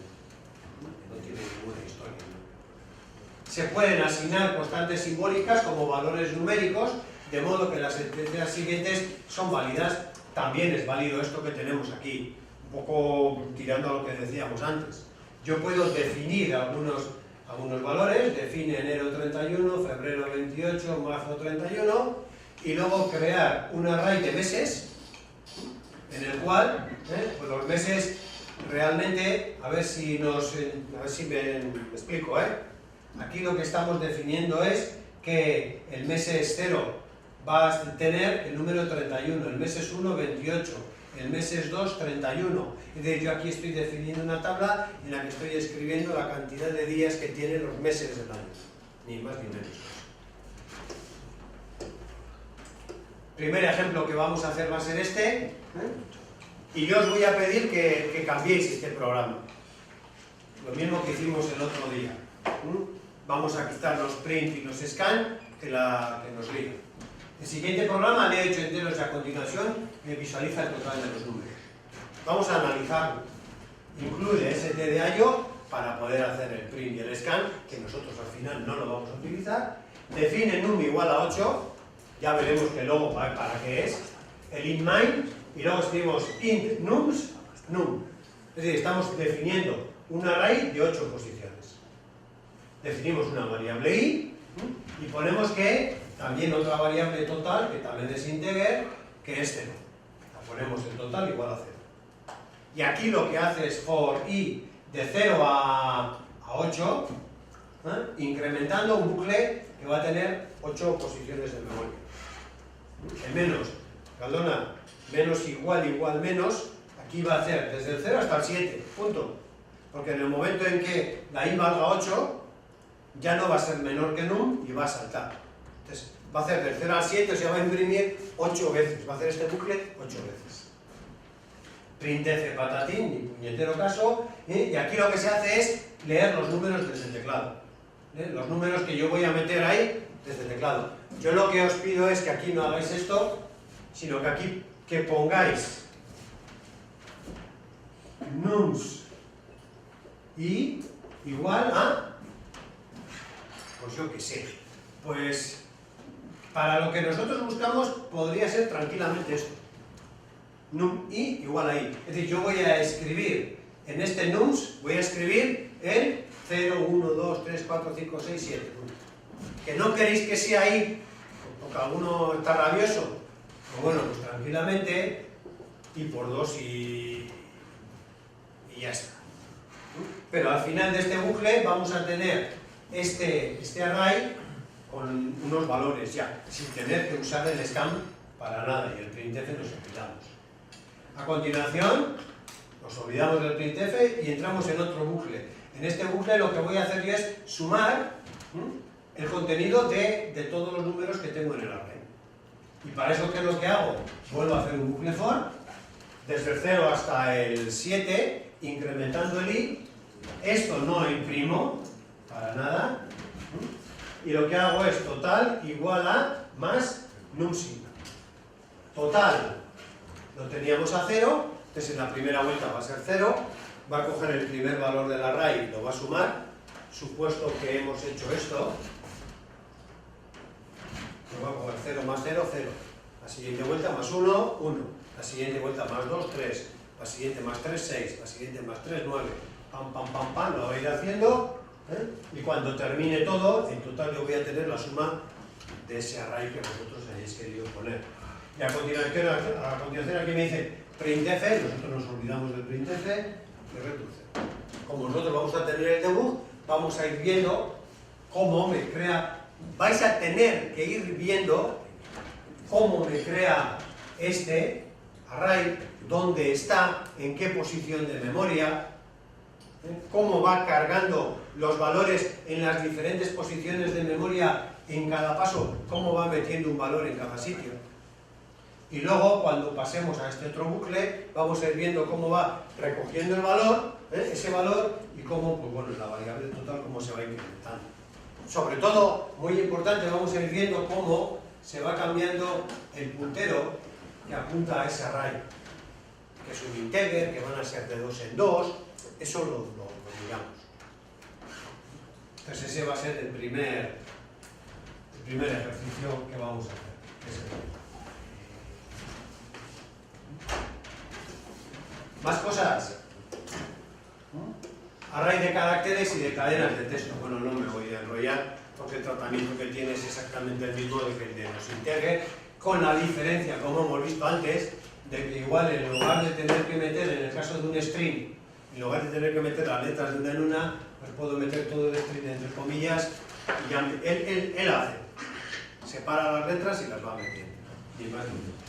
No tiene ninguna historia, ¿no? Se pueden asignar constantes simbólicas como valores numéricos, de modo que las sentencias siguientes son válidas. También es válido esto que tenemos aquí, un poco tirando a lo que decíamos antes. Yo puedo definir algunos valores, define enero 31, febrero 28, marzo 31, y luego crear un array de meses, en el cual pues los meses realmente, a ver si me explico, aquí lo que estamos definiendo es que el meses 0 va a tener el número 31, el meses 1 28, el meses 2 31. Es decir, yo aquí estoy definiendo una tabla en la que estoy escribiendo la cantidad de días que tienen los meses del año, ni más ni menos. Primer ejemplo que vamos a hacer va a ser este, y yo os voy a pedir que cambiéis este programa. Lo mismo que hicimos el otro día. Vamos a quitar los print y los scan que nos lían. El siguiente programa le he hecho enteros y a continuación me visualiza el total de los números. Vamos a analizarlo. Incluye std.io para poder hacer el print y el scan, que nosotros al final no lo vamos a utilizar. Define num igual a 8, ya veremos que luego para qué es. El int main, y luego escribimos int nums, num. Es decir, estamos definiendo un array de 8 posiciones. Definimos una variable i y ponemos que también otra variable total, que también es integer, que es 0. La ponemos el total igual a 0. Y aquí lo que hace es for i de 0 a 8, incrementando un bucle que va a tener 8 posiciones de memoria. El menos, Caldona, menos igual igual menos, Aquí va a hacer desde el 0 hasta el 7, punto. Porque en el momento en que la i valga 8, ya no va a ser menor que num y va a saltar. Entonces, va a hacer del 0 al 7, o sea, va a imprimir 8 veces. Va a hacer este bucle 8 veces. Printf patatín, ni puñetero caso, y aquí lo que se hace es leer los números desde el teclado. Los números que yo voy a meter ahí desde el teclado. Yo lo que os pido es que aquí no hagáis esto, sino que aquí que pongáis nums y igual a, pues yo qué sé, pues para lo que nosotros buscamos podría ser tranquilamente esto. Num i igual a i. Es decir, yo voy a escribir en este nums, voy a escribir el 0, 1, 2, 3, 4, 5, 6, 7. Que no queréis que sea ahí, porque alguno está rabioso. Pues bueno, pues tranquilamente, y por 2 y ya está. Pero al final de este bucle vamos a tener este array con unos valores ya, sin tener que usar el scan para nada, y el printf nos olvidamos. A continuación, nos olvidamos del printf y entramos en otro bucle. En este bucle lo que voy a hacer yo es sumar el contenido de todos los números que tengo en el array. Y para eso, ¿qué es lo que hago? Vuelvo a hacer un bucle for, desde el 0 hasta el 7, incrementando el i. Esto no imprimo para nada. Y lo que hago es total igual a más numsi. Total lo teníamos a 0, entonces en la primera vuelta va a ser 0, va a coger el primer valor del array y lo va a sumar, supuesto que hemos hecho esto, lo va a coger 0 más 0, 0, la siguiente vuelta más 1, 1, la siguiente vuelta más 2, 3, la siguiente más 3, 6, la siguiente más 3, 9, pam, pam, pam, pam, lo voy a ir haciendo, y cuando termine todo, en total yo voy a tener la suma de ese array que vosotros hayáis querido poner. Y a continuación aquí me dice printf, nosotros nos olvidamos del printf, y reduce. Como nosotros vamos a tener el debug, vamos a ir viendo cómo me crea, vais a tener que ir viendo cómo me crea este array, dónde está, en qué posición de memoria, cómo va cargando los valores en las diferentes posiciones de memoria en cada paso, cómo va metiendo un valor en cada sitio. Y luego, cuando pasemos a este otro bucle, vamos a ir viendo cómo va recogiendo el valor, ese valor, y cómo, pues bueno, la variable total, cómo se va incrementando. Sobre todo, muy importante, vamos a ir viendo cómo se va cambiando el puntero que apunta a ese array, que es un integer, que van a ser de 2 en 2, eso lo miramos. Entonces ese va a ser el primer ejercicio que vamos a hacer. Más cosas. Array de caracteres y de cadenas de texto. Bueno, no me voy a enrollar porque el tratamiento que tiene es exactamente el mismo que el de los integers, con la diferencia, como hemos visto antes, de que igual en lugar de tener que meter, en el caso de un string, en lugar de tener que meter las letras de una en una, pues puedo meter todo el string entre comillas y ya él hace. Separa las letras y las va metiendo. Ni más ni menos.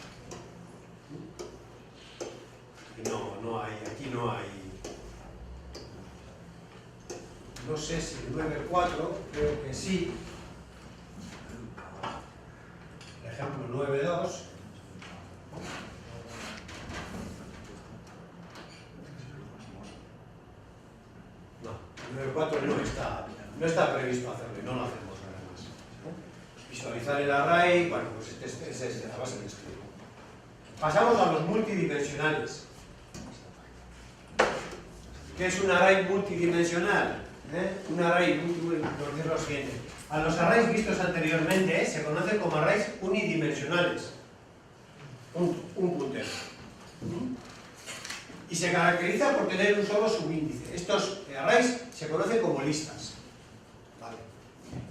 Aquí no hay, no sé si el 9.4, creo que sí, por ejemplo 9.2, no, el 9.4 no está previsto hacerlo y no lo hacemos nada más. Visualizar el array, bueno, pues este es la base de esto. Pasamos a los multidimensionales. ¿Qué es un array multidimensional? Un array nos dice lo siguiente. A los arrays vistos anteriormente se conocen como arrays unidimensionales. Un puntero. Y se caracteriza por tener un solo subíndice. Estos arrays se conocen como listas. ¿Vale?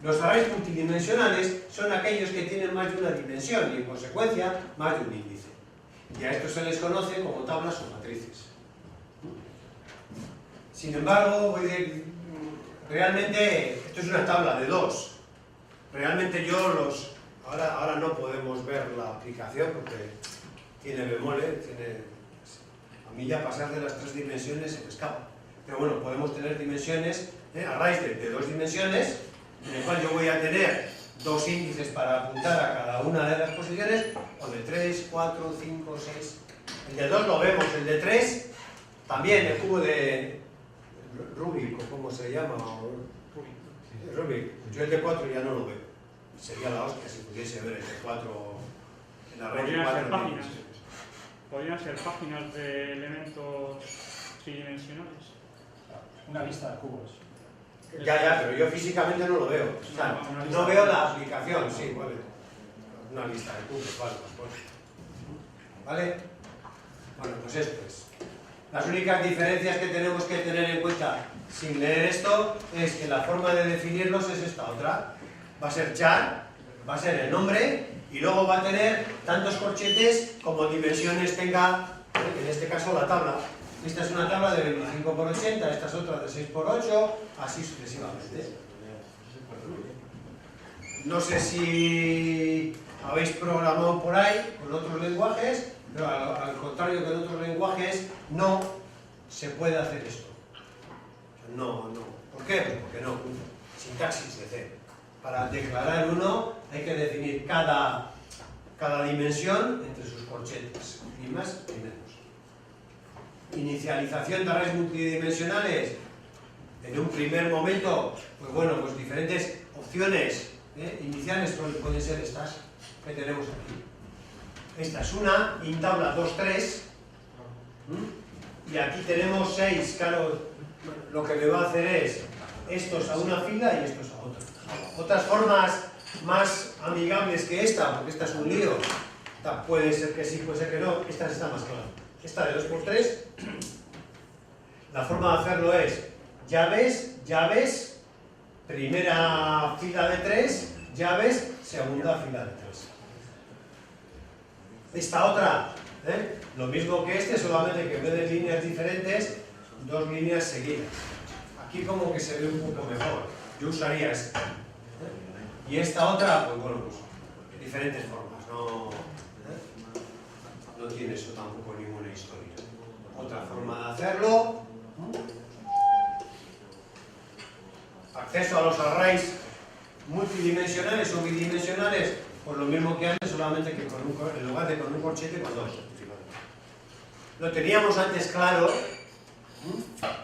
Los arrays multidimensionales son aquellos que tienen más de una dimensión y en consecuencia más de un índice. Y a estos se les conoce como tablas o matrices. Sin embargo, realmente esto es una tabla de 2. Realmente ahora no podemos ver la aplicación porque tiene bemoles, A mí ya pasar de las 3 dimensiones se me escapa. Pero bueno, podemos tener dimensiones, arrays de 2 dimensiones, en el cual yo voy a tener 2 índices para apuntar a cada una de las posiciones, o de 3, 4, 5, 6. El de 2 lo vemos, el de 3 también, el cubo de Rubik, o cómo se llama, Rubik. Yo el de 4 ya no lo veo. Sería la hostia si pudiese ver el de 4 en la red de 4 dimensiones. ¿Podrían ser páginas de elementos tridimensionales? Una lista de cubos. Ya, pero yo físicamente no lo veo. O sea, no veo la aplicación, sí, vale. Una lista de cubos, vale, pues. ¿Vale? Bueno, pues esto es. Las únicas diferencias que tenemos que tener en cuenta sin leer esto es que la forma de definirlos es esta otra. Va a ser char, va a ser el nombre y luego va a tener tantos corchetes como dimensiones tenga, en este caso la tabla. Esta es una tabla de 25 por 80, esta es otra de 6 por 8, así sucesivamente. No sé si habéis programado por ahí con otros lenguajes, pero al contrario que en otros lenguajes, no se puede hacer esto. No. ¿Por qué? Pues porque no. Sintaxis de C. Para declarar uno hay que definir cada dimensión entre sus corchetes, ni más ni menos. Inicialización de arrays multidimensionales. En un primer momento, pues bueno, pues diferentes opciones iniciales pueden ser estas que tenemos aquí. Esta es una, intabla 2, 3, y aquí tenemos 6, claro, lo que me va a hacer es estos a una fila y estos a otra. Otras formas más amigables que esta, porque esta es un lío, esta puede ser que sí, puede ser que no, esta está más clara. Esta de 2 por 3, la forma de hacerlo es llaves, primera fila de 3, llaves, segunda fila de 3. Esta otra, lo mismo que este, solamente que en vez de líneas diferentes, 2 líneas seguidas. Aquí como que se ve un poco mejor. Yo usaría esta. Y esta otra, pues bueno, pues diferentes formas. No tiene eso tampoco ninguna historia. Otra forma de hacerlo. Acceso a los arrays multidimensionales o bidimensionales, pues lo mismo que antes, solamente que en lugar de con un corchete, con 2. Lo teníamos antes claro,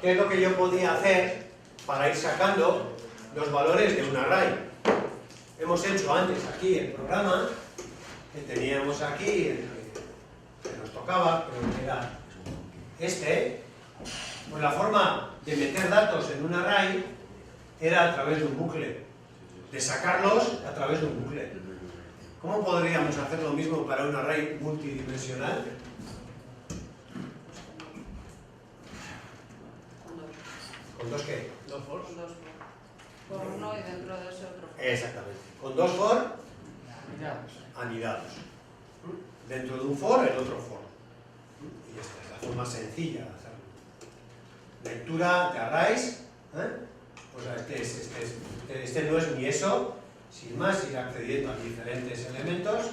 qué es lo que yo podía hacer para ir sacando los valores de un array. Hemos hecho antes aquí el programa que teníamos aquí, el que nos tocaba, pero que era este. Pues la forma de meter datos en un array era a través de un bucle, de sacarlos a través de un bucle. ¿Cómo podríamos hacer lo mismo para un array multidimensional? ¿Con dos qué? Dos for. Con 2 for. Por uno y dentro de ese otro for. Exactamente. Con 2 for anidados. Dentro de un for, el otro for. Y esta es la forma sencilla de hacerlo. Lectura de arrays. Pues este no es ni eso, sin más, ir accediendo a diferentes elementos.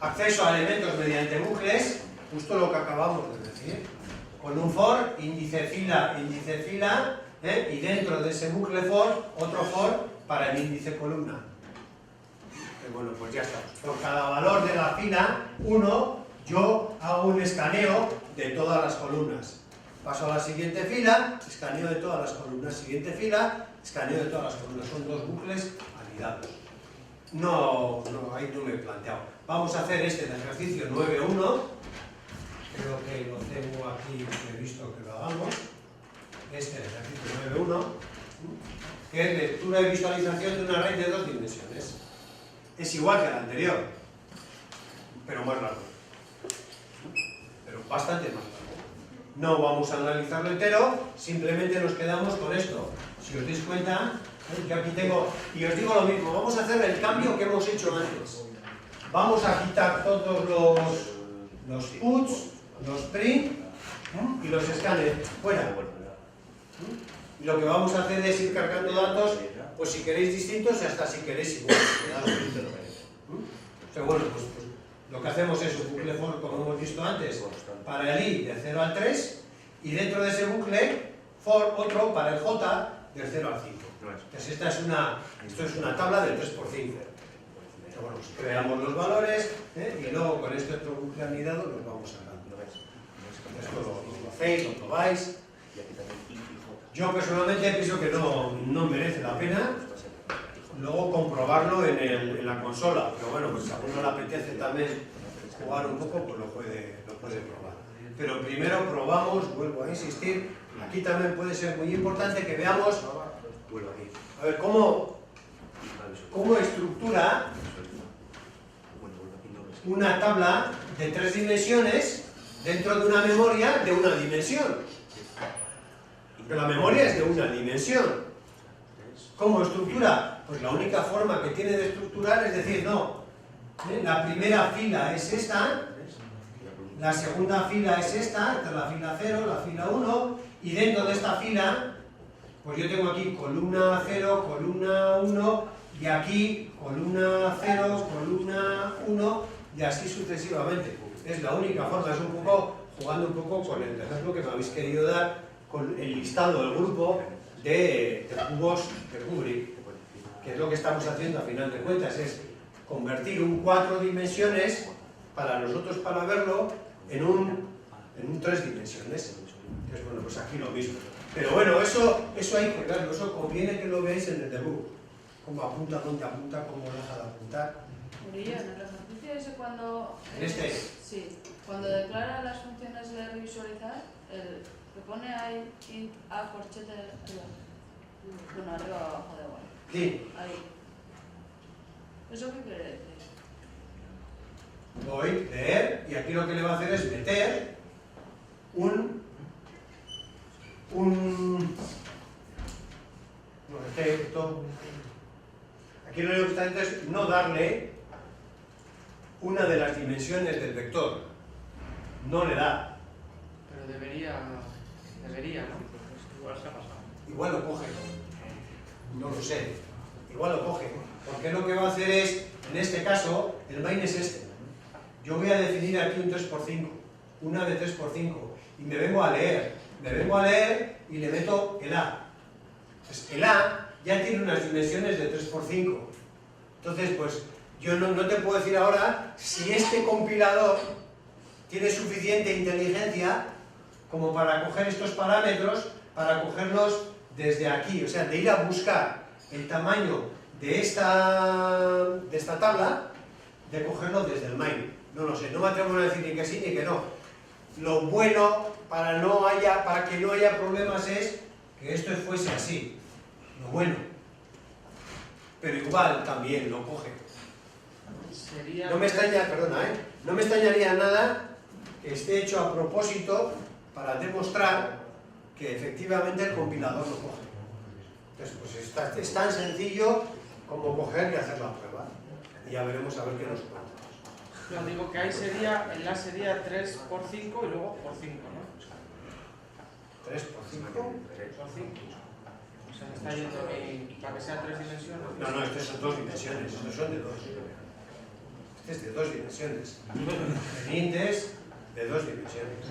Acceso a elementos mediante bucles, justo lo que acabamos de decir. Con un for, índice fila, y dentro de ese bucle for, otro for para el índice columna. Bueno, pues ya está. Por cada valor de la fila 1, yo hago un escaneo de todas las columnas. Paso a la siguiente fila, escaneo de todas las columnas. Siguiente fila, escaneo de todas las columnas. Son 2 bucles anidados. No, ahí no me he planteado. Vamos a hacer este de ejercicio 9.1. Creo que lo tengo aquí previsto que lo hagamos. Este de ejercicio 9.1, que es lectura y visualización de un array de 2 dimensiones. Es igual que el anterior, pero más largo. Pero bastante más largo. No vamos a analizarlo entero, simplemente nos quedamos con esto. Si os dais cuenta, yo aquí tengo, y os digo lo mismo, vamos a hacer el cambio que hemos hecho antes. Vamos a quitar todos los puts, los print y los escáneres fuera. Y lo que vamos a hacer es ir cargando datos, pues si queréis distintos y hasta si queréis iguales. Pero bueno, pues lo que hacemos es un bucle for, como hemos visto antes, para el i del 0 al 3, y dentro de ese bucle for otro para el j del 0 al 5. Entonces esto es una tabla del 3 por 5. Bueno, pues creamos los valores y luego con este otro bucle anidado los vamos sacando. Esto lo hacéis, lo probáis. Yo personalmente pienso que no merece la pena luego comprobarlo en la consola, pero bueno, pues si a uno le apetece también jugar un poco, pues lo puede probar. Pero primero probamos, vuelvo a insistir, aquí también puede ser muy importante que veamos, a ver, cómo estructura una tabla de 3 dimensiones dentro de una memoria de una dimensión. Pero la memoria es de una dimensión. ¿Cómo estructura? Pues la única forma que tiene de estructurar es decir, no, la primera fila es esta, la segunda fila es esta, esta es la fila 0, la fila 1, y dentro de esta fila, pues yo tengo aquí columna 0, columna 1, y aquí columna 0, columna 1, y así sucesivamente. Es la única forma, es un poco jugando un poco con el ejemplo que me habéis querido dar, con el listado del grupo de cubos de Kubrick, que es lo que estamos haciendo a final de cuentas, es convertir un 4 dimensiones para nosotros para verlo en un 3 dimensiones. Entonces, bueno, pues aquí lo mismo. Pero bueno, eso hay que verlo, eso conviene que lo veáis en el debug. Cómo apunta, dónde apunta, cómo deja de apuntar. Murillo, en el ejercicio ese cuando... ¿En este? Sí, cuando declara las funciones de revisualizar, que pone ahí int a corchete arriba. Bueno, arriba o abajo, da igual. Sí. Ahí. ¿Eso qué quiere decir? Voy, leer, y aquí lo que le va a hacer es meter un efecto. Aquí lo único que está haciendo es no darle una de las dimensiones del vector. No le da. Pero debería, ¿no? Igual se ha pasado. Igual lo coge. No lo sé. Igual lo coge. Porque lo que va a hacer es, en este caso, el main es este. Yo voy a definir aquí un 3x5. Una de 3x5. Y me vengo a leer. Me vengo a leer y le meto el A. Pues el A ya tiene unas dimensiones de 3x5. Entonces, pues, yo no te puedo decir ahora si este compilador tiene suficiente inteligencia como para coger estos parámetros, para cogerlos desde aquí, o sea, de ir a buscar el tamaño de esta tabla, de cogerlo desde el main. No lo sé, no me atrevo a decir ni que sí ni que no. Lo bueno para que no haya problemas es que esto fuese así. Lo bueno. Pero igual también lo coge. No me extraña, perdona, no me extrañaría nada que esté hecho a propósito para demostrar que efectivamente el compilador lo coge. Entonces, pues es tan sencillo como coger y hacer la prueba. Y ya veremos a ver qué nos cuenta. Yo digo que ahí sería, el A sería 3 por 5 y luego por 5, ¿no? 3 por 5. Por 5. O sea, me está yendo para que sea 3 dimensiones. No, estos son 2 dimensiones, estos son de 2. Este es de 2 dimensiones. El int es de 2 dimensiones.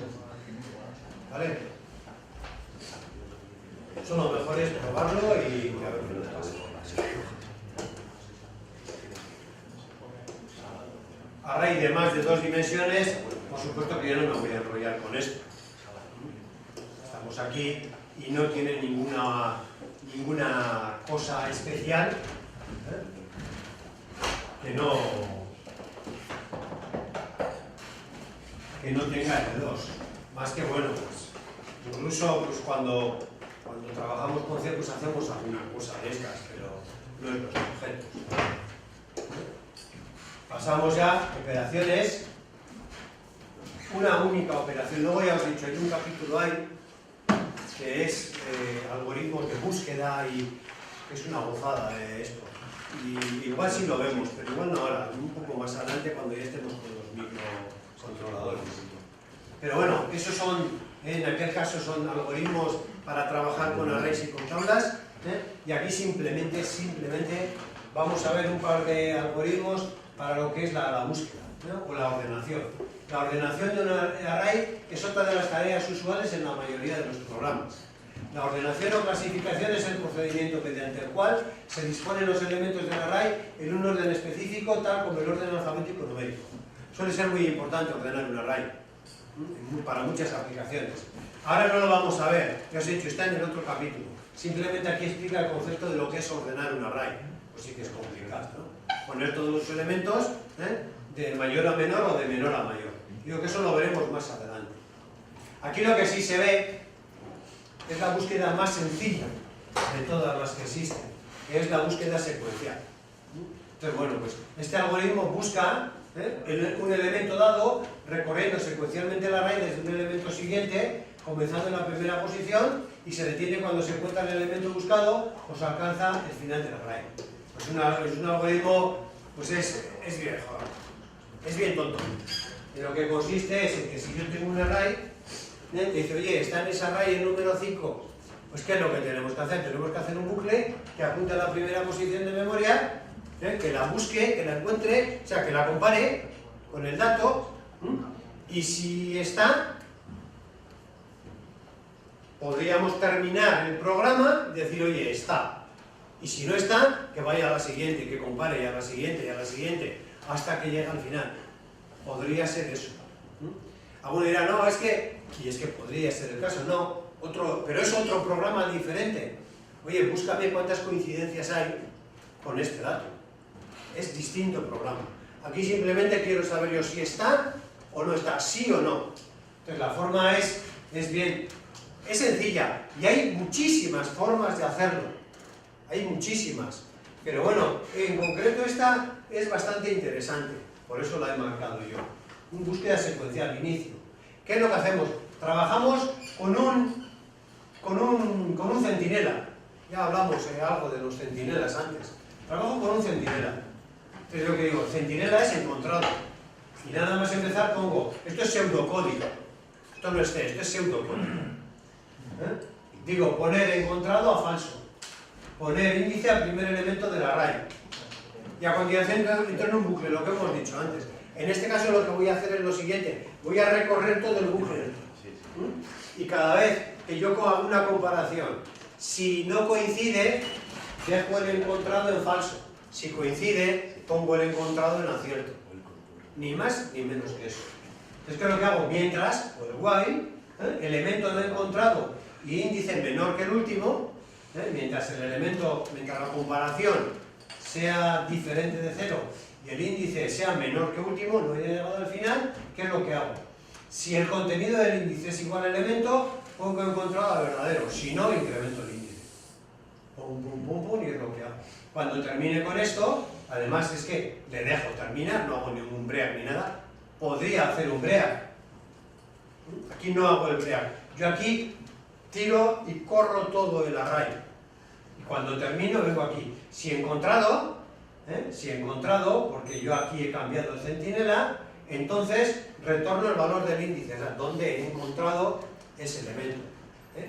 ¿Vale? Eso lo mejor es probarlo y a ver qué nos pasa. Array de más de 2 dimensiones, por supuesto que yo no me voy a enrollar con esto. Estamos aquí y no tiene ninguna cosa especial que no tenga el de 2. Más que bueno, pues incluso pues, cuando trabajamos con C pues hacemos alguna cosa de estas, pero no es los objetos. Pasamos ya a operaciones, una única operación. Luego ya os he dicho, hay un capítulo ahí que es algoritmos de búsqueda y es una gozada de esto. Y igual sí lo vemos, pero igual no ahora, un poco más adelante cuando ya estemos con los microcontroladores. Pero bueno, esos son, en aquel caso son algoritmos para trabajar con arrays y con tablas, y aquí simplemente vamos a ver un par de algoritmos para lo que es la búsqueda. ¿no? O la ordenación. La ordenación de un array es otra de las tareas usuales en la mayoría de los programas. La ordenación o clasificación es el procedimiento mediante el cual se disponen los elementos del array en un orden específico, tal como el orden alfabético numérico. Suele ser muy importante ordenar un array para muchas aplicaciones. Ahora no lo vamos a ver, ya os he dicho, está en el otro capítulo. Simplemente aquí explica el concepto de lo que es ordenar un array. Pues sí que es complicado, ¿no? Poner todos los elementos de mayor a menor o de menor a mayor. Digo que eso lo veremos más adelante. Aquí lo que sí se ve es la búsqueda más sencilla de todas las que existen, que es la búsqueda secuencial. Entonces, bueno, pues este algoritmo busca un elemento dado, recorriendo secuencialmente el array desde un elemento siguiente, comenzando en la primera posición, y se detiene cuando se encuentra el elemento buscado o se alcanza el final del array. Pues es un algoritmo, pues es viejo, es bien tonto. Y lo que consiste es en que si yo tengo un array, te dice, oye, está en ese array el número 5, pues ¿qué es lo que tenemos que hacer? Tenemos que hacer un bucle que apunte a la primera posición de memoria, que la busque, que la encuentre, o sea, que la compare con el dato, y si está, podríamos terminar el programa y decir, oye, está. Y si no está, que vaya a la siguiente, que compare y a la siguiente y a la siguiente, hasta que llegue al final. Podría ser eso. Alguno dirá, no, es que podría ser el caso, no, pero es otro programa diferente. Oye, búscame cuántas coincidencias hay con este dato. Es distinto el programa. Aquí simplemente quiero saber yo si está o no está, sí o no. Entonces la forma es sencilla, y hay muchísimas formas de hacerlo. Hay muchísimas. Pero bueno, en concreto esta es bastante interesante, por eso la he marcado yo. Una búsqueda secuencial, inicio. ¿Qué es lo que hacemos? Trabajamos con un centinela. Ya hablamos algo de los centinelas antes. Trabajo con un centinela. Entonces lo que digo, centinela es encontrado. Y nada más empezar pongo, esto es pseudocódigo. Esto no es C, esto es pseudocódigo. Digo, poner encontrado a falso. Poner índice al primer elemento del array. Y a continuación entro en un bucle, lo que hemos dicho antes. En este caso lo que voy a hacer es lo siguiente, voy a recorrer todo el bucle. Y cada vez que yo hago una comparación, si no coincide, dejo el encontrado en falso. Si coincide, pongo el encontrado en acierto. Ni más ni menos que eso. Entonces, ¿qué es lo que hago? Mientras, o el while, elemento no encontrado y índice menor que el último, mientras la comparación sea diferente de 0 y el índice sea menor que último, no he llegado al final, ¿qué es lo que hago? Si el contenido del índice es igual al elemento, pongo encontrado al verdadero, si no, incremento el índice. Pum, pum, pum, pum, y es lo que hago. Cuando termine con esto, además es que le dejo terminar, no hago ningún break ni nada, podría hacer un break. Aquí no hago el break. Yo aquí tiro y corro todo el array. Y cuando termino vengo aquí. Si he encontrado, porque yo aquí he cambiado el centinela, entonces retorno el valor del índice, o sea, donde he encontrado ese elemento.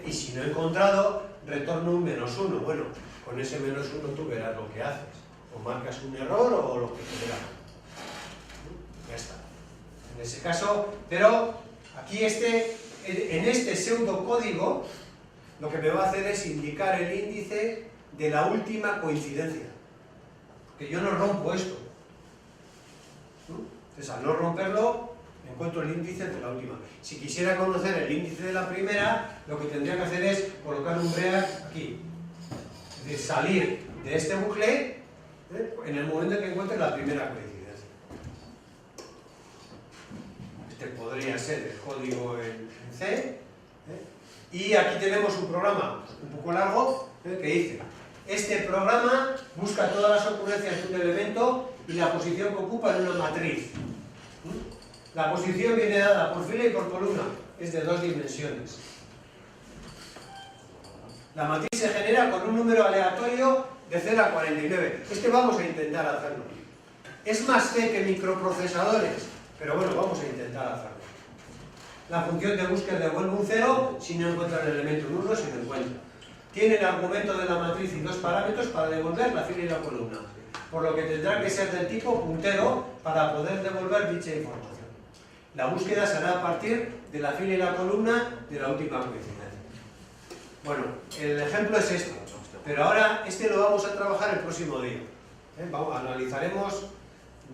Y si no he encontrado, retorno un -1. Bueno, con ese -1 tú verás lo que haces. O marcas un error o lo que quieras. Ya está. En ese caso, pero aquí en este pseudocódigo, lo que me va a hacer es indicar el índice de la última coincidencia. Que yo no rompo esto. Entonces, al no romperlo, encuentro el índice de la última. Si quisiera conocer el índice de la primera, lo que tendría que hacer es colocar un break aquí. Es decir, salir de este bucle en el momento en que encuentre la primera coincidencia. Este podría ser el código en C. Y aquí tenemos un programa un poco largo que dice: este programa busca todas las ocurrencias de un elemento y la posición que ocupa en una matriz. La posición viene dada por fila y por columna, es de 2 dimensiones. La matriz se genera con un número aleatorio de 0 a 49. Vamos a intentar hacerlo. Es más C que microprocesadores, pero bueno, vamos a intentar hacerlo. La función de búsqueda devuelve un 0 si no encuentra el elemento, un 1 si lo encuentra. Tiene el argumento de la matriz y 2 parámetros para devolver la fila y la columna. por lo que tendrá que ser del tipo puntero para poder devolver dicha información. La búsqueda será a partir de la fila y la columna de la última coincidencia. Bueno, el ejemplo es este, pero ahora este lo vamos a trabajar el próximo día. Analizaremos,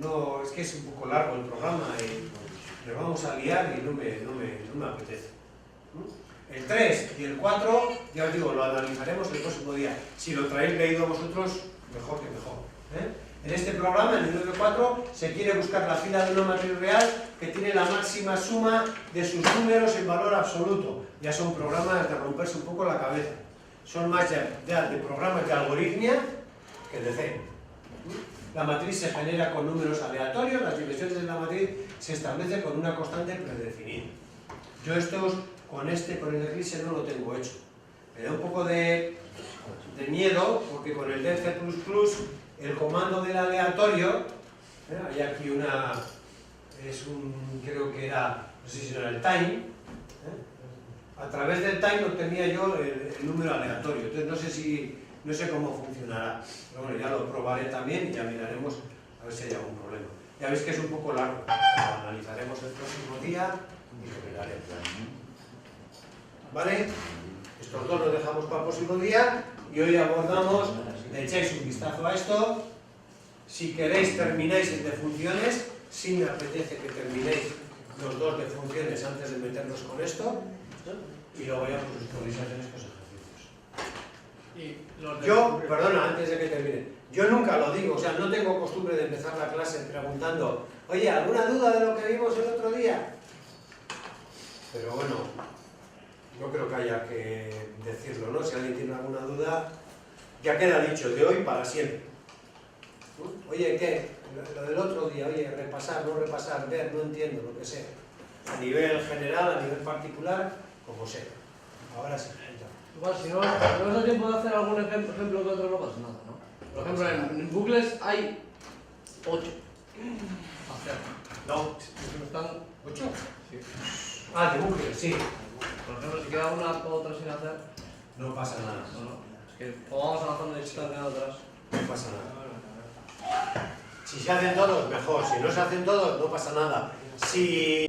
no, es que es un poco largo el programa y nos vamos a liar y no me apetece. El 3 y el 4, ya os digo, lo analizaremos el próximo día. Si lo traéis leído vosotros, mejor que mejor. En este programa, en el 9.4, se quiere buscar la fila de una matriz real que tiene la máxima suma de sus números en valor absoluto. Ya son programas de romperse un poco la cabeza. Son más ya de programas de algoritmia que de C. La matriz se genera con números aleatorios, las dimensiones de la matriz se establecen con una constante predefinida. Yo estos, con el Eclipse no lo tengo hecho. Me da un poco de miedo porque con el C++, el comando del aleatorio, hay aquí creo que era, no sé si era el time, a través del time obtenía yo el número aleatorio, entonces no sé cómo funcionará, pero bueno, ya lo probaré también y ya miraremos a ver si hay algún problema. Ya veis que es un poco largo, lo analizaremos el próximo día y lo miraremos. ¿Vale? Estos dos los dejamos para el próximo día y hoy abordamos, le echáis un vistazo a esto. Si queréis termináis el de funciones, si me apetece que terminéis los dos de funciones antes de meternos con esto y luego ya pues os podéis hacer estos ejercicios. Perdona, antes de que termine, yo nunca lo digo, o sea, no tengo costumbre de empezar la clase preguntando, oye, ¿alguna duda de lo que vimos el otro día? Pero bueno, no creo que haya que decirlo, ¿no? Si alguien tiene alguna duda, ya queda dicho, de hoy para siempre. Oye, ¿qué? Lo del otro día, oye, repasar, no repasar, ver, no entiendo, lo que sea. A nivel general, a nivel particular, como sea. Ahora sí. Igual, si no da tiempo de hacer algún ejemplo que otro no pasa nada, ¿no? Por ejemplo, en bucles hay 8. No. ¿Están 8? Sí. Ah, de bucles, sí. Por ejemplo, si queda una o otra sin hacer, no pasa nada. No. Es que o vamos avanzando y están quedando atrás. No pasa nada. Si se hacen todos, mejor. Si no se hacen todos, no pasa nada. Si...